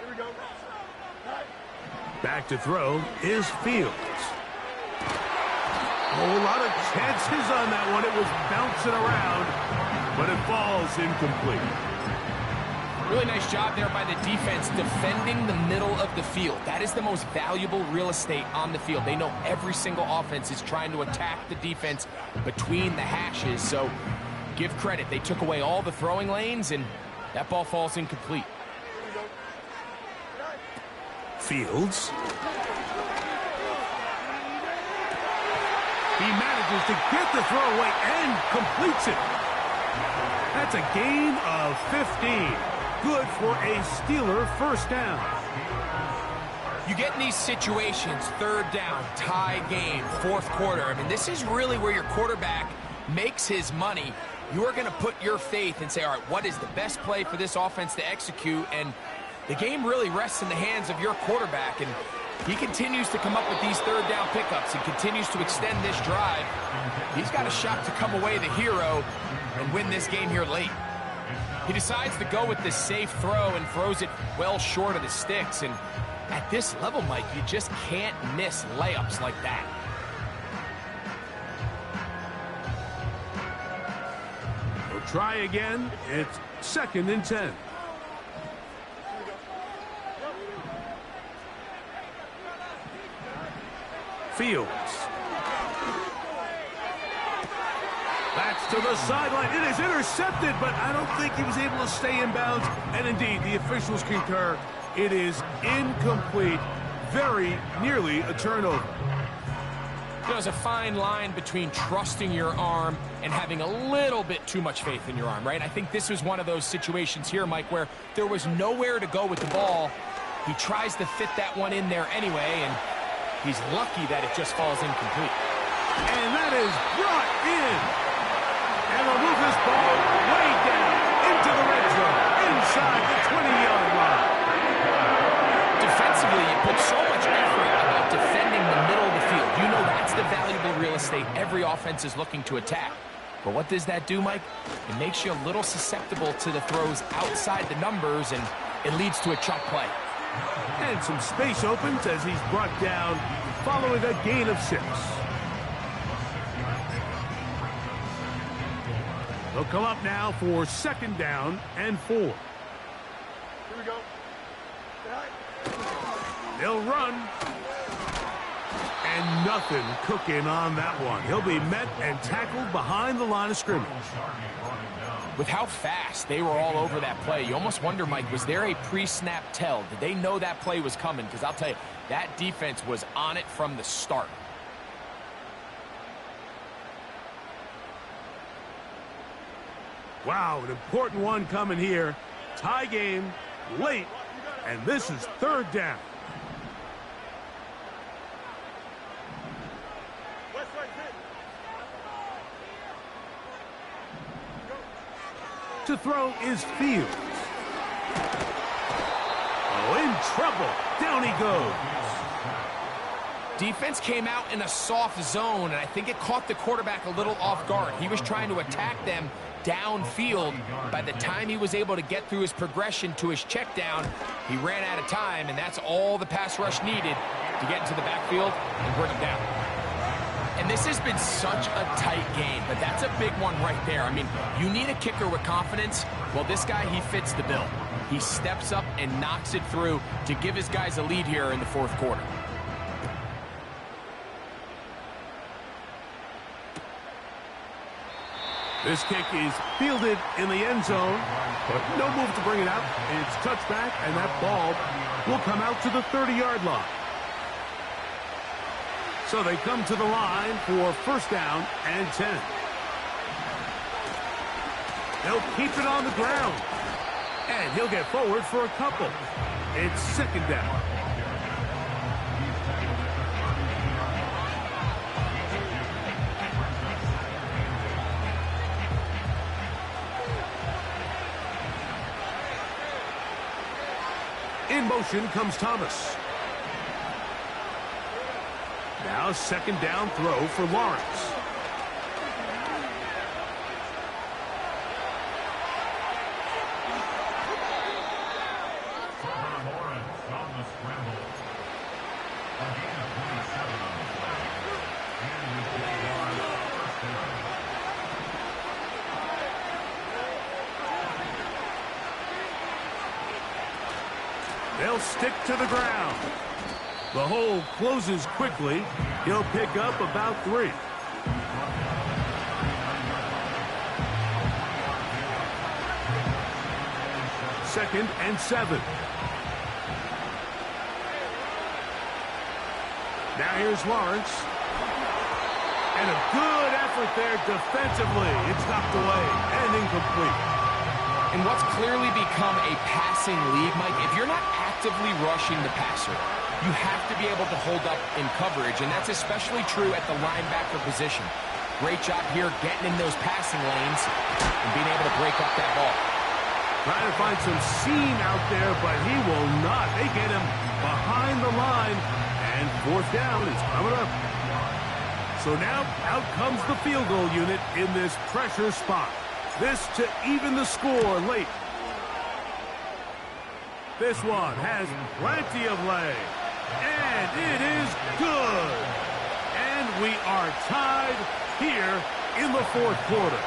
we go. Back to throw is Fields. Oh, a lot of chances on that one. It was bouncing around, but it falls incomplete. Really nice job there by the defense defending the middle of the field. That is the most valuable real estate on the field. They know every single offense is trying to attack the defense between the hashes, so give credit. They took away all the throwing lanes, and that ball falls incomplete. Fields. He manages to get the throw away and completes it. That's a gain of 15. Good for a Steeler first down. You get in these situations, 3rd down, tie game, 4th quarter. I mean, this is really where your quarterback makes his money. You are going to put your faith and say, all right, what is the best play for this offense to execute? And the game really rests in the hands of your quarterback, and he continues to come up with these 3rd down pickups and continues to extend this drive. He's got a shot to come away the hero and win this game here late. He decides to go with this safe throw and throws it well short of the sticks. And at this level, Mike, you just can't miss layups like that. We'll try again. It's 2nd and 10. Fields. That's to the sideline. It is intercepted, but I don't think he was able to stay in bounds. And indeed, the officials concur. It is incomplete. Very nearly a turnover. There's a fine line between trusting your arm and having a little bit too much faith in your arm, right? I think this was one of those situations here, Mike, where there was nowhere to go with the ball. He tries to fit that one in there anyway, and he's lucky that it just falls incomplete. And that is brought in. And they'll move this ball way down into the red zone, inside the 20-yard line. Defensively, you put so much effort about defending the middle of the field. You know that's the valuable real estate every offense is looking to attack. But what does that do, Mike? It makes you a little susceptible to the throws outside the numbers, and it leads to a chunk play. And some space opens as he's brought down following a gain of 6. They'll come up now for 2nd down and 4. Here we go. They'll run. And nothing cooking on that one. He'll be met and tackled behind the line of scrimmage. With how fast they were all over that play, you almost wonder, Mike, was there a pre-snap tell? Did they know that play was coming? Because I'll tell you, that defense was on it from the start. Wow, an important one coming here. Tie game, late, and this is 3rd down. To throw is Fields. Oh, in trouble. Down he goes. Defense came out in a soft zone, and I think it caught the quarterback a little off guard. He was trying to attack them downfield. By the time he was able to get through his progression to his check down, he ran out of time, and that's all the pass rush needed to get into the backfield and bring him down. And this has been such a tight game, but that's a big one right there. I mean, you need a kicker with confidence. Well, this guy, he fits the bill. He steps up and knocks it through to give his guys a lead here in the 4th quarter. This kick is fielded in the end zone, but no move to bring it out. It's touchback, and that ball will come out to the 30-yard line. So they come to the line for 1st down and 10. They'll keep it on the ground. And he'll get forward for a couple. It's 2nd down. In motion comes Thomas. Now second down throw for Lawrence. They'll stick to the ground. The hole closes quickly. He'll pick up about 3. Second and 7. Now here's Lawrence. And a good effort there defensively. It's knocked away and incomplete. And what's clearly become a passing league, Mike, if you're not actively rushing the passer, you have to be able to hold up in coverage, and that's especially true at the linebacker position. Great job here getting in those passing lanes and being able to break up that ball. Trying to find some seam out there, but he will not. They get him behind the line, and 4th down is coming up. So now out comes the field goal unit in this pressure spot. This to even the score late. This one has plenty of leg. And it is good. And we are tied here in the 4th quarter.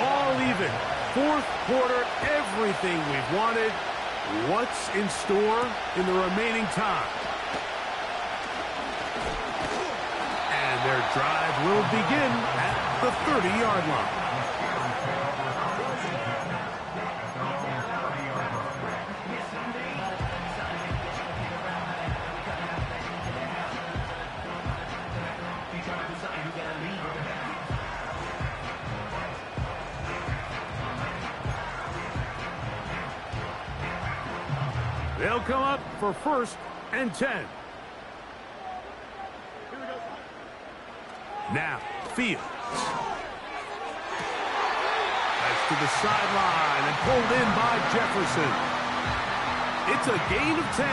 All even. 4th quarter, everything we've wanted. What's in store in the remaining time? And their drive will begin at the 30-yard line. They'll come up for 1st and 10. Now, Fields. That's to the sideline and pulled in by Jefferson. It's a gain of 10.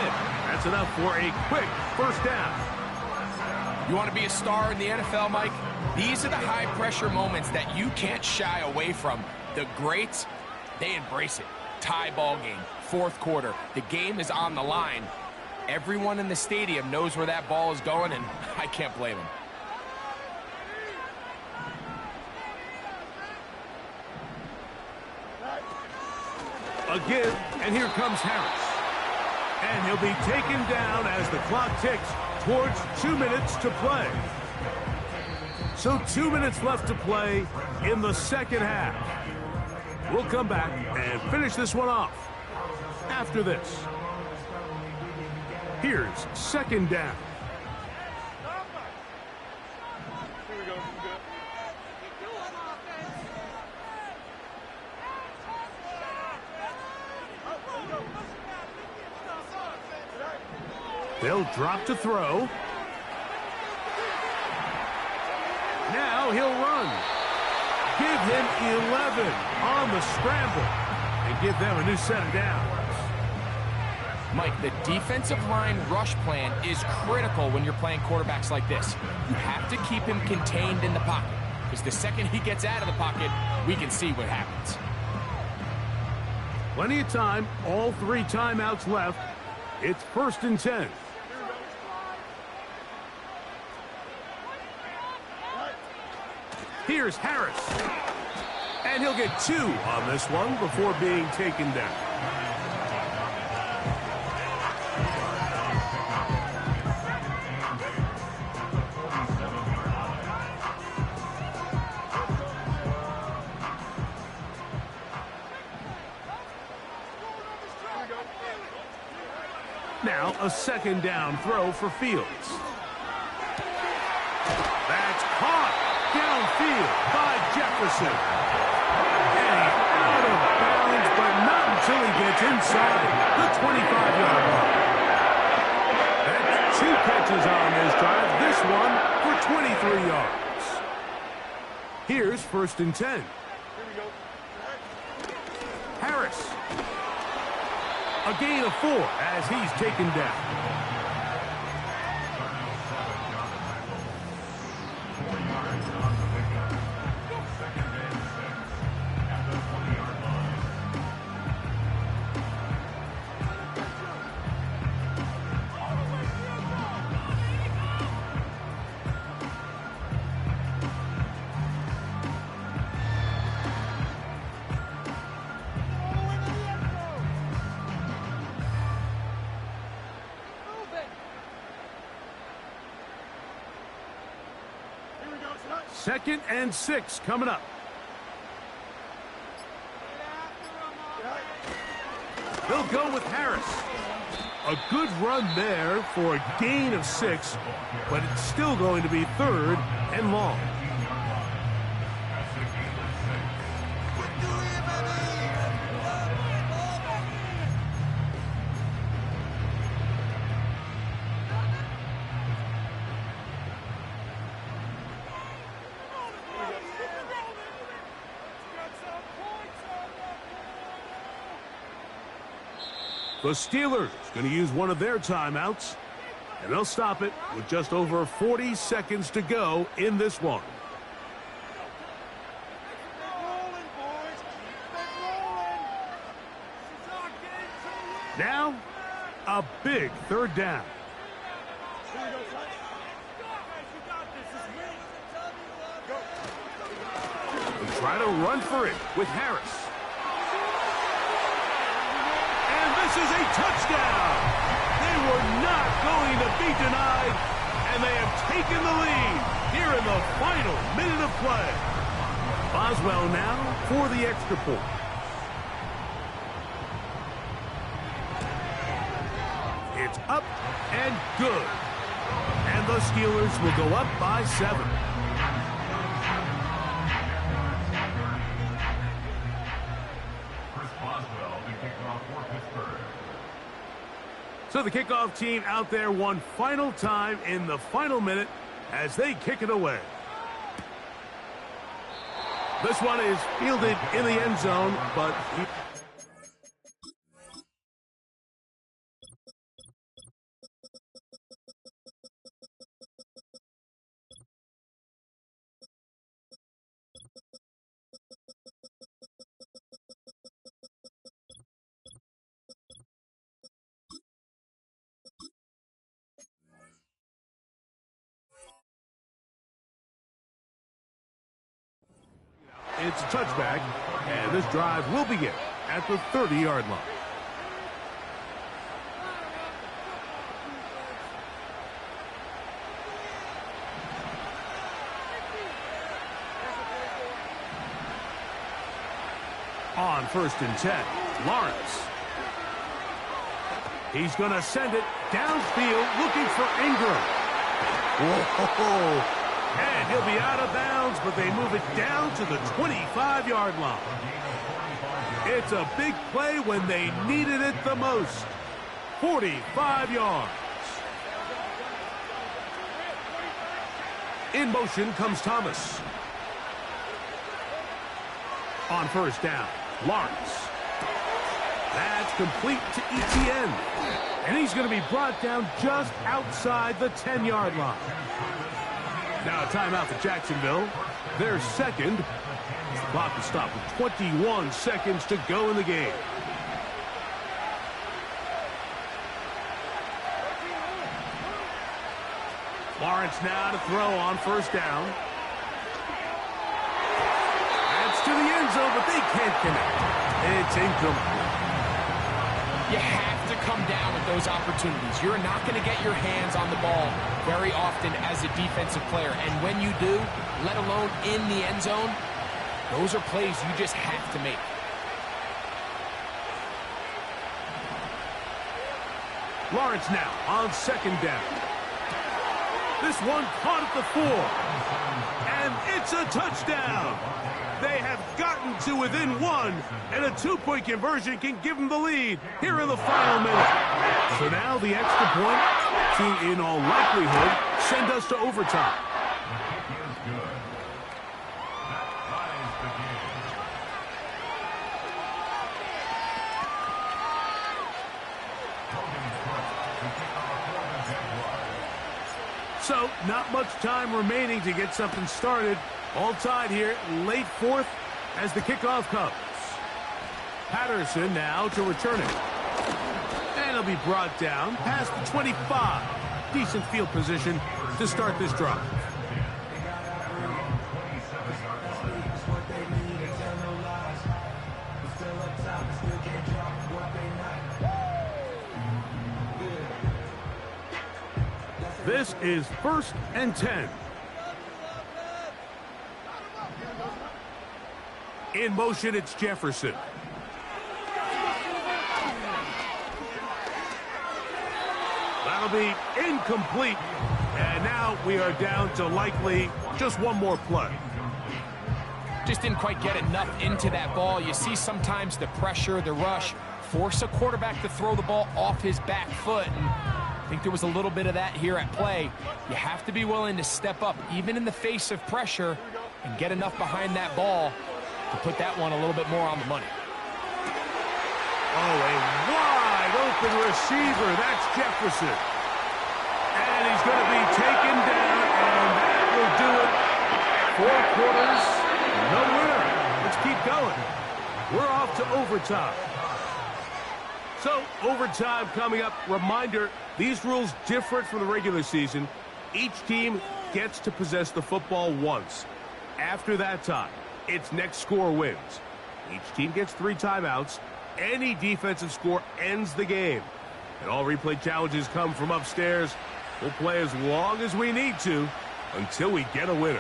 That's enough for a quick 1st down. You want to be a star in the NFL, Mike? These are the high-pressure moments that you can't shy away from. The greats, they embrace it. Tie ball game, 4th quarter. The game is on the line. Everyone in the stadium knows where that ball is going, and I can't blame them. Again, and here comes Harris. And he'll be taken down as the clock ticks towards 2 minutes to play. So 2 minutes left to play in the 2nd half. We'll come back and finish this one off after this. Here's 2nd down. They'll drop to throw. Now he'll run. Give him 11 on the scramble and give them a new set of downs. Mike, the defensive line rush plan is critical when you're playing quarterbacks like this. You have to keep him contained in the pocket, because the second he gets out of the pocket, we can see what happens. Plenty of time, all 3 timeouts left. It's 1st and 10. Here's Harris. And he'll get 2 on this one before being taken down. Now a 2nd down throw for Fields. That's caught downfield by Jefferson. And he's out of bounds, but not until he gets inside the 25-yard line. That's 2 catches on this drive. This one for 23 yards. Here's 1st and 10. Harris. A gain of 4 as he's taken down. Second and 6 coming up. They'll go with Harris. A good run there for a gain of 6, but it's still going to be 3rd and long. The Steelers going to use one of their timeouts, and they'll stop it with just over 40 seconds to go in this one. Now, a big 3rd down. They try to run for it with Harris. This is a touchdown. They were not going to be denied, and they have taken the lead here in the final minute of play. Boswell now for the extra point. It's up and good. And the Steelers will go up by 7. So the kickoff team out there one final time in the final minute as they kick it away. This one is fielded in the end zone, but it's a touchback, and this drive will begin at the 30-yard line. On 1st and 10, Lawrence. He's going to send it downfield looking for Ingram. Whoa! And he'll be out of bounds, but they move it down to the 25-yard line. It's a big play when they needed it the most. 45 yards. In motion comes Thomas. On 1st down, Lawrence. That's complete to ETN. And he's going to be brought down just outside the 10-yard line. Now a timeout for Jacksonville. Their second. The clock will stop with 21 seconds to go in the game. Lawrence now to throw on 1st down. That's to the end zone, but they can't connect. It's incomplete. You have to come down with those opportunities. You're not going to get your hands on the ball very often as a defensive player. And when you do, let alone in the end zone, those are plays you just have to make. Lawrence now on 2nd down. This one caught at the 4. And it's a touchdown. They have gotten to within 1, and a 2-point conversion can give them the lead here in the final minute. So now the extra point to, in all likelihood, send us to overtime. So, not much time remaining to get something started. All tied here, late fourth as the kickoff comes. Patterson now to return it. And it'll be brought down past the 25. Decent field position to start this drive. This is 1st and 10. In motion, it's Jefferson. That'll be incomplete. And now we are down to likely just one more play. Just didn't quite get enough into that ball. You see sometimes the pressure, the rush, force a quarterback to throw the ball off his back foot. And I think there was a little bit of that here at play. You have to be willing to step up, even in the face of pressure, and get enough behind that ball to put that one a little bit more on the money. Oh, a wide open receiver. That's Jefferson. And he's going to be taken down, and that will do it. 4 quarters, no winner. Let's keep going. We're off to overtime. So, overtime coming up. Reminder, these rules different from the regular season. Each team gets to possess the football once. After that time, its next score wins. Each team gets 3 timeouts. Any defensive score ends the game. And all replay challenges come from upstairs. We'll play as long as we need to until we get a winner.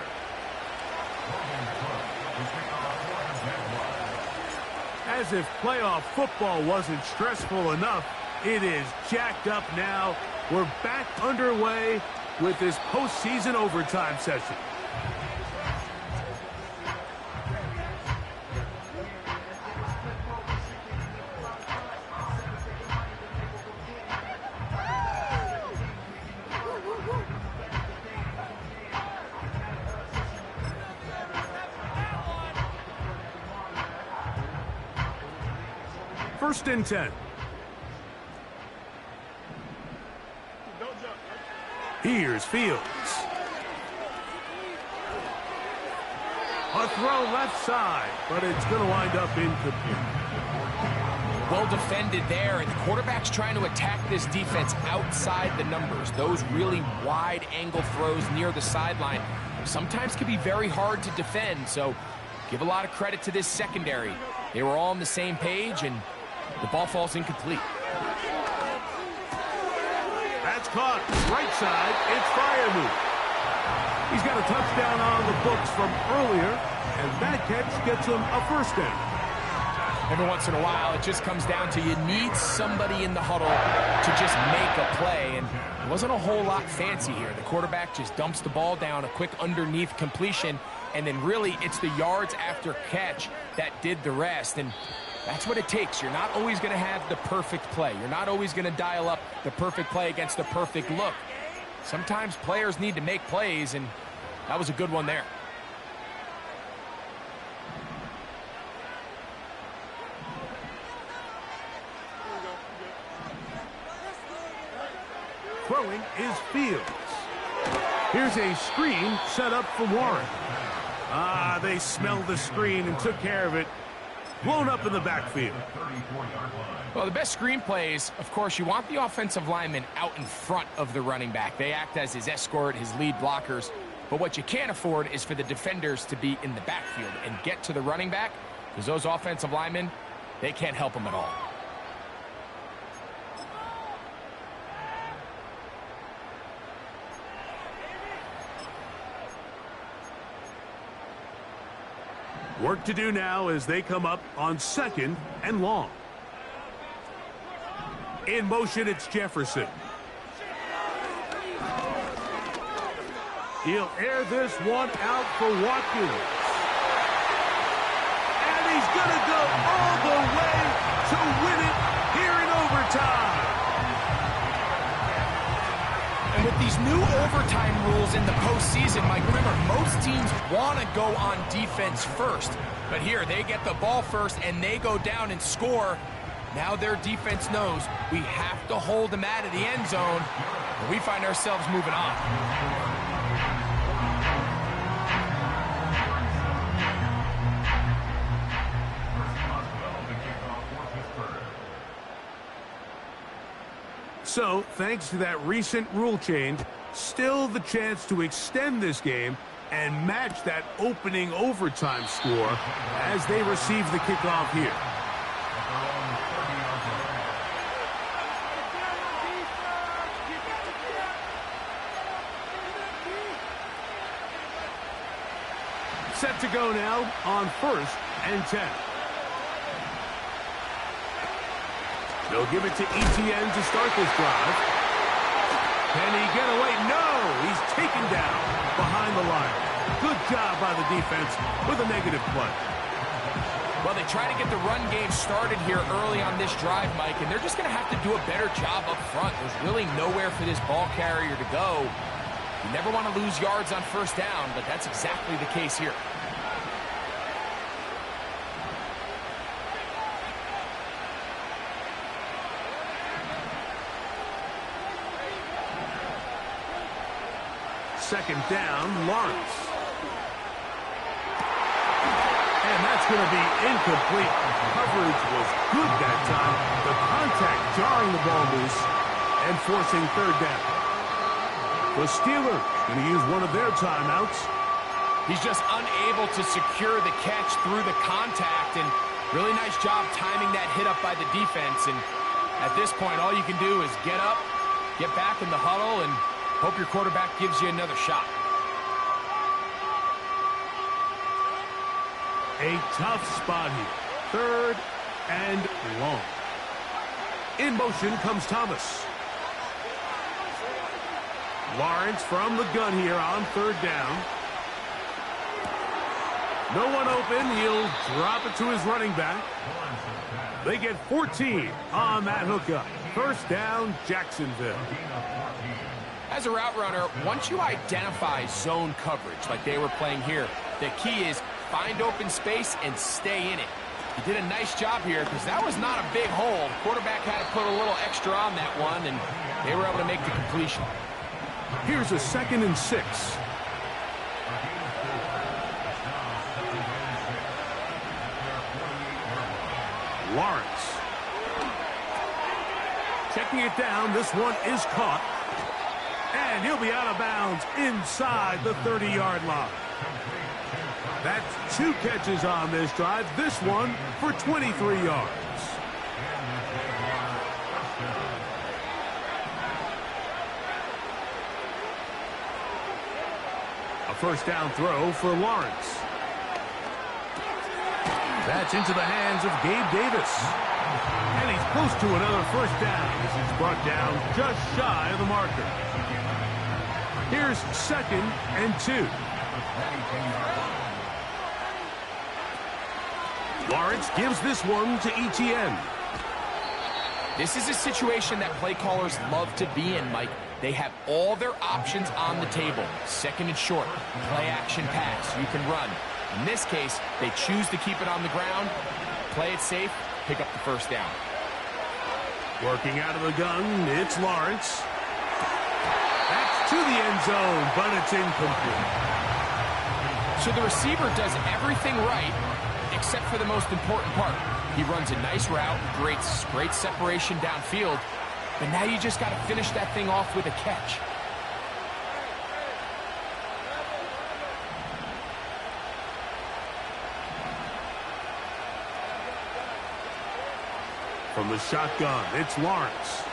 As if playoff football wasn't stressful enough, it is jacked up now. We're back underway with this postseason overtime session. First and 10. Here's Fields. A throw left side, but it's going to wind up incomplete. Well defended there, and the quarterback's trying to attack this defense outside the numbers. Those really wide angle throws near the sideline sometimes can be very hard to defend, so give a lot of credit to this secondary. They were all on the same page, and the ball falls incomplete. That's caught. Right side. It's Firemouth. He's got a touchdown on the books from earlier, and that catch gets him a first down. Every once in a while, it just comes down to you need somebody in the huddle to just make a play, and it wasn't a whole lot fancy here. The quarterback just dumps the ball down, a quick underneath completion, and then really it's the yards after catch that did the rest, and that's what it takes. You're not always going to have the perfect play. You're not always going to dial up the perfect play against the perfect look. Sometimes players need to make plays, and that was a good one there. Throwing is Fields. Here's a screen set up for Warren. They smelled the screen and took care of it. Blown up in the backfield. Well, the best screen plays, of course, you want the offensive lineman out in front of the running back. They act as his escort, his lead blockers. But what you can't afford is for the defenders to be in the backfield and get to the running back, because those offensive linemen, they can't help him at all. Work to do now as they come up on 2nd and long. In motion, it's Jefferson. He'll air this one out for Watkins. And he's going to go all the way to win it here in overtime. And with these new overtime rules in the postseason, Mike, remember, most teams want to go on defense first. But here, they get the ball first, and they go down and score. Now their defense knows we have to hold them out of the end zone. And we find ourselves moving on. So, thanks to that recent rule change, still the chance to extend this game and match that opening overtime score as they receive the kickoff here. Set to go now on 1st and 10. They'll give it to ETN to start this drive. Can he get away? No! He's taken down behind the line. Good job by the defense with a negative play. Well, they try to get the run game started here early on this drive, Mike, and they're just going to have to do a better job up front. There's really nowhere for this ball carrier to go. You never want to lose yards on 1st down, but that's exactly the case here. Second down, Lawrence. And that's going to be incomplete. Coverage was good that time. The contact jarring the ball loose and forcing 3rd down. The Steelers going to use one of their timeouts. He's just unable to secure the catch through the contact, and really nice job timing that hit up by the defense. And at this point, all you can do is get up, get back in the huddle, and hope your quarterback gives you another shot. A tough spot here. 3rd and long. In motion comes Thomas. Lawrence from the gun here on 3rd down. No one open. He'll drop it to his running back. They get 14 on that hookup. 1st down, Jacksonville. As a route runner, once you identify zone coverage like they were playing here, the key is find open space and stay in it. He did a nice job here because that was not a big hole. Quarterback had to put a little extra on that one, and they were able to make the completion. Here's a 2nd and 6. Lawrence. Checking it down. This one is caught. And he'll be out of bounds inside the 30-yard line. That's 2 catches on this drive. This one for 23 yards. A 1st down throw for Lawrence. That's into the hands of Gabe Davis. And he's close to another 1st down as he's brought down just shy of the marker. Here's 2nd and 2. Lawrence gives this one to ETN. This is a situation that play callers love to be in, Mike. They have all their options on the table. 2nd and short, play action pass, you can run. In this case, they choose to keep it on the ground, play it safe, pick up the 1st down. Working out of the gun, it's Lawrence. That's to the end zone, but it's incomplete. So the receiver does everything right, except for the most important part. He runs a nice route, great separation downfield, but now you just got to finish that thing off with a catch. From the shotgun, it's Lawrence.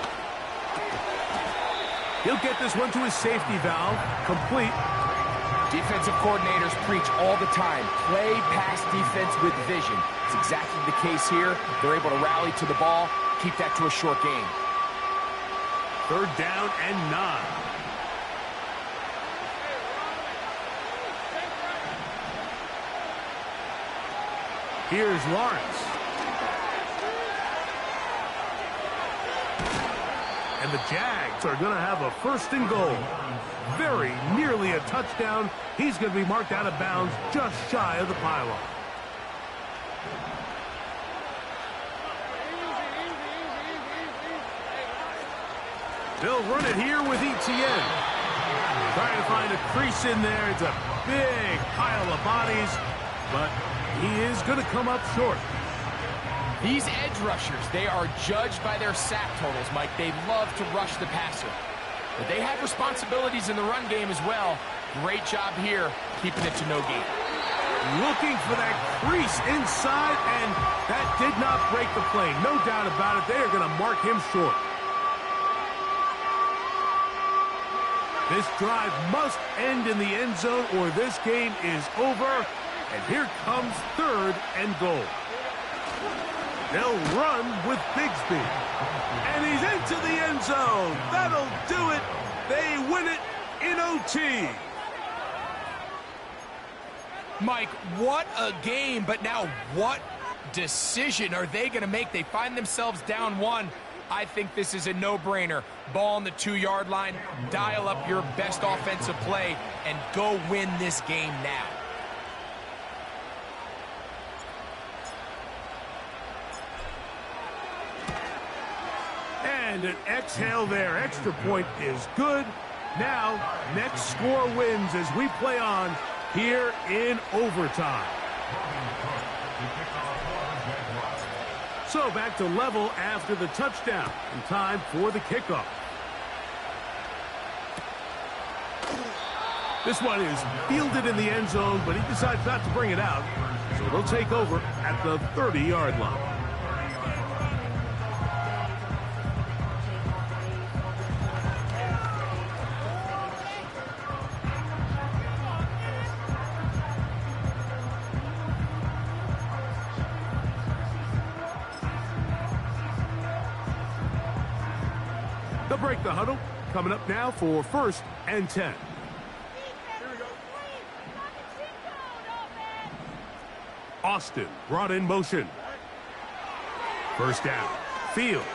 He'll get this one to his safety valve, complete. Defensive coordinators preach all the time, play pass defense with vision. It's exactly the case here. They're able to rally to the ball, keep that to a short gain. 3rd down and 9. Here's Lawrence. And the Jags are going to have a 1st and goal. Very nearly a touchdown. He's going to be marked out of bounds just shy of the pylon. They'll run it here with ETN. Trying to find a crease in there. It's a big pile of bodies, but he is going to come up short. These edge rushers, they are judged by their sack totals, Mike. They love to rush the passer. But they have responsibilities in the run game as well. Great job here, keeping it to no gain. Looking for that crease inside, and that did not break the play. No doubt about it. They are going to mark him short. This drive must end in the end zone, or this game is over. And here comes 3rd and goal. They'll run with Bigsby. And he's into the end zone. That'll do it. They win it in OT. Mike, what a game, but now what decision are they going to make? They find themselves down 1. I think this is a no-brainer. Ball on the 2-yard line, dial up your best offensive play, and go win this game now. And an exhale there. Extra point is good. Now, next score wins as we play on here in overtime. So back to level after the touchdown. And time for the kickoff. This one is fielded in the end zone, but he decides not to bring it out. So they'll take over at the 30-yard line. They'll break the huddle. Coming up now for 1st and 10. Austin brought in motion. 1st down. Fields.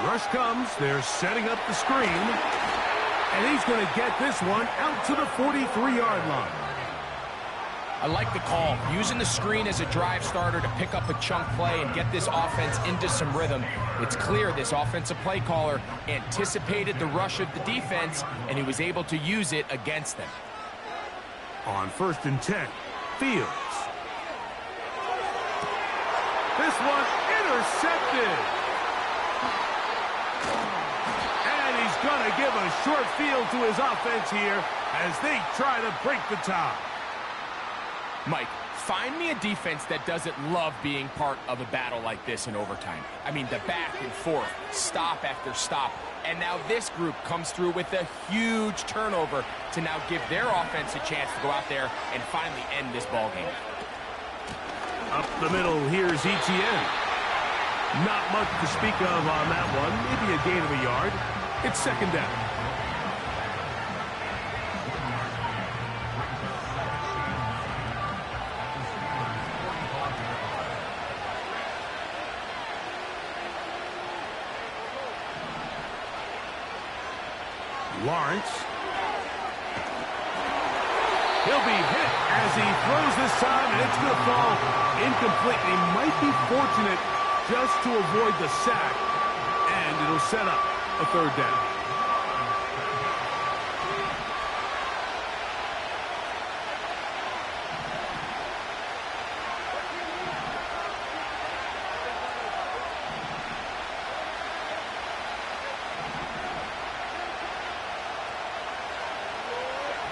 Rush comes. They're setting up the screen. And he's going to get this one out to the 43-yard line. I like the call. Using the screen as a drive starter to pick up a chunk play and get this offense into some rhythm. It's clear this offensive play caller anticipated the rush of the defense, and he was able to use it against them. On 1st and 10, Fields. This one intercepted. And he's going to give a short field to his offense here as they try to break the tie. Mike, find me a defense that doesn't love being part of a battle like this in overtime. I mean, the back and forth, stop after stop. And now this group comes through with a huge turnover to now give their offense a chance to go out there and finally end this ball game. Up the middle, here's ETN. Not much to speak of on that one. Maybe a gain of a yard. It's 2nd down. Lawrence. He'll be hit as he throws this time, and it's going to fall incomplete. He might be fortunate just to avoid the sack, and it'll set up a 3rd down.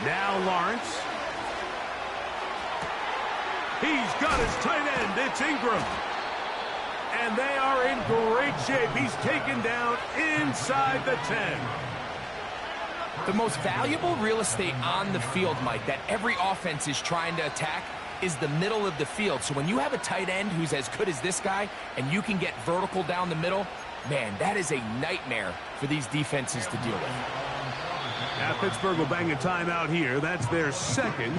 Now Lawrence. He's got his tight end. It's Ingram. And they are in great shape. He's taken down inside the 10. The most valuable real estate on the field, Mike, that every offense is trying to attack is the middle of the field. So when you have a tight end who's as good as this guy and you can get vertical down the middle, man, that is a nightmare for these defenses to deal with. Now Pittsburgh will bang a timeout here. That's their 2nd.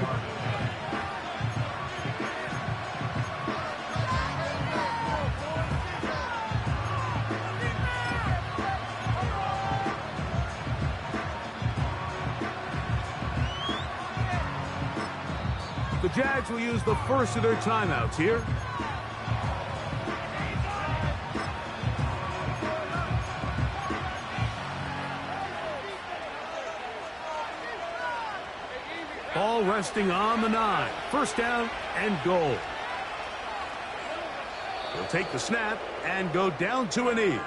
The Jags will use the first of their timeouts here. resting on the 9. First down and goal. He'll take the snap and go down to a knee.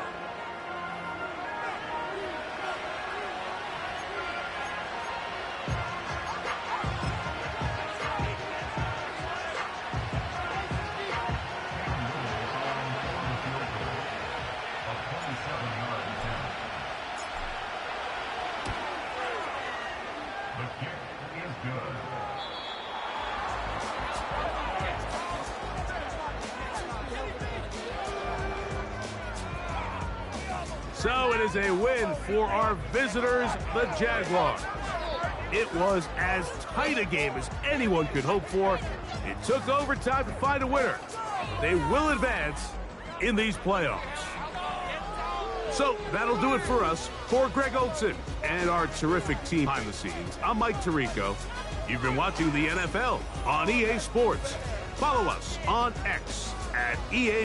So it is a win for our visitors, the Jaguars. It was as tight a game as anyone could hope for. It took overtime to find a winner. They will advance in these playoffs. So that'll do it for us. For Greg Olson and our terrific team behind the scenes, I'm Mike Tirico. You've been watching the NFL on EA Sports. Follow us on X at EA.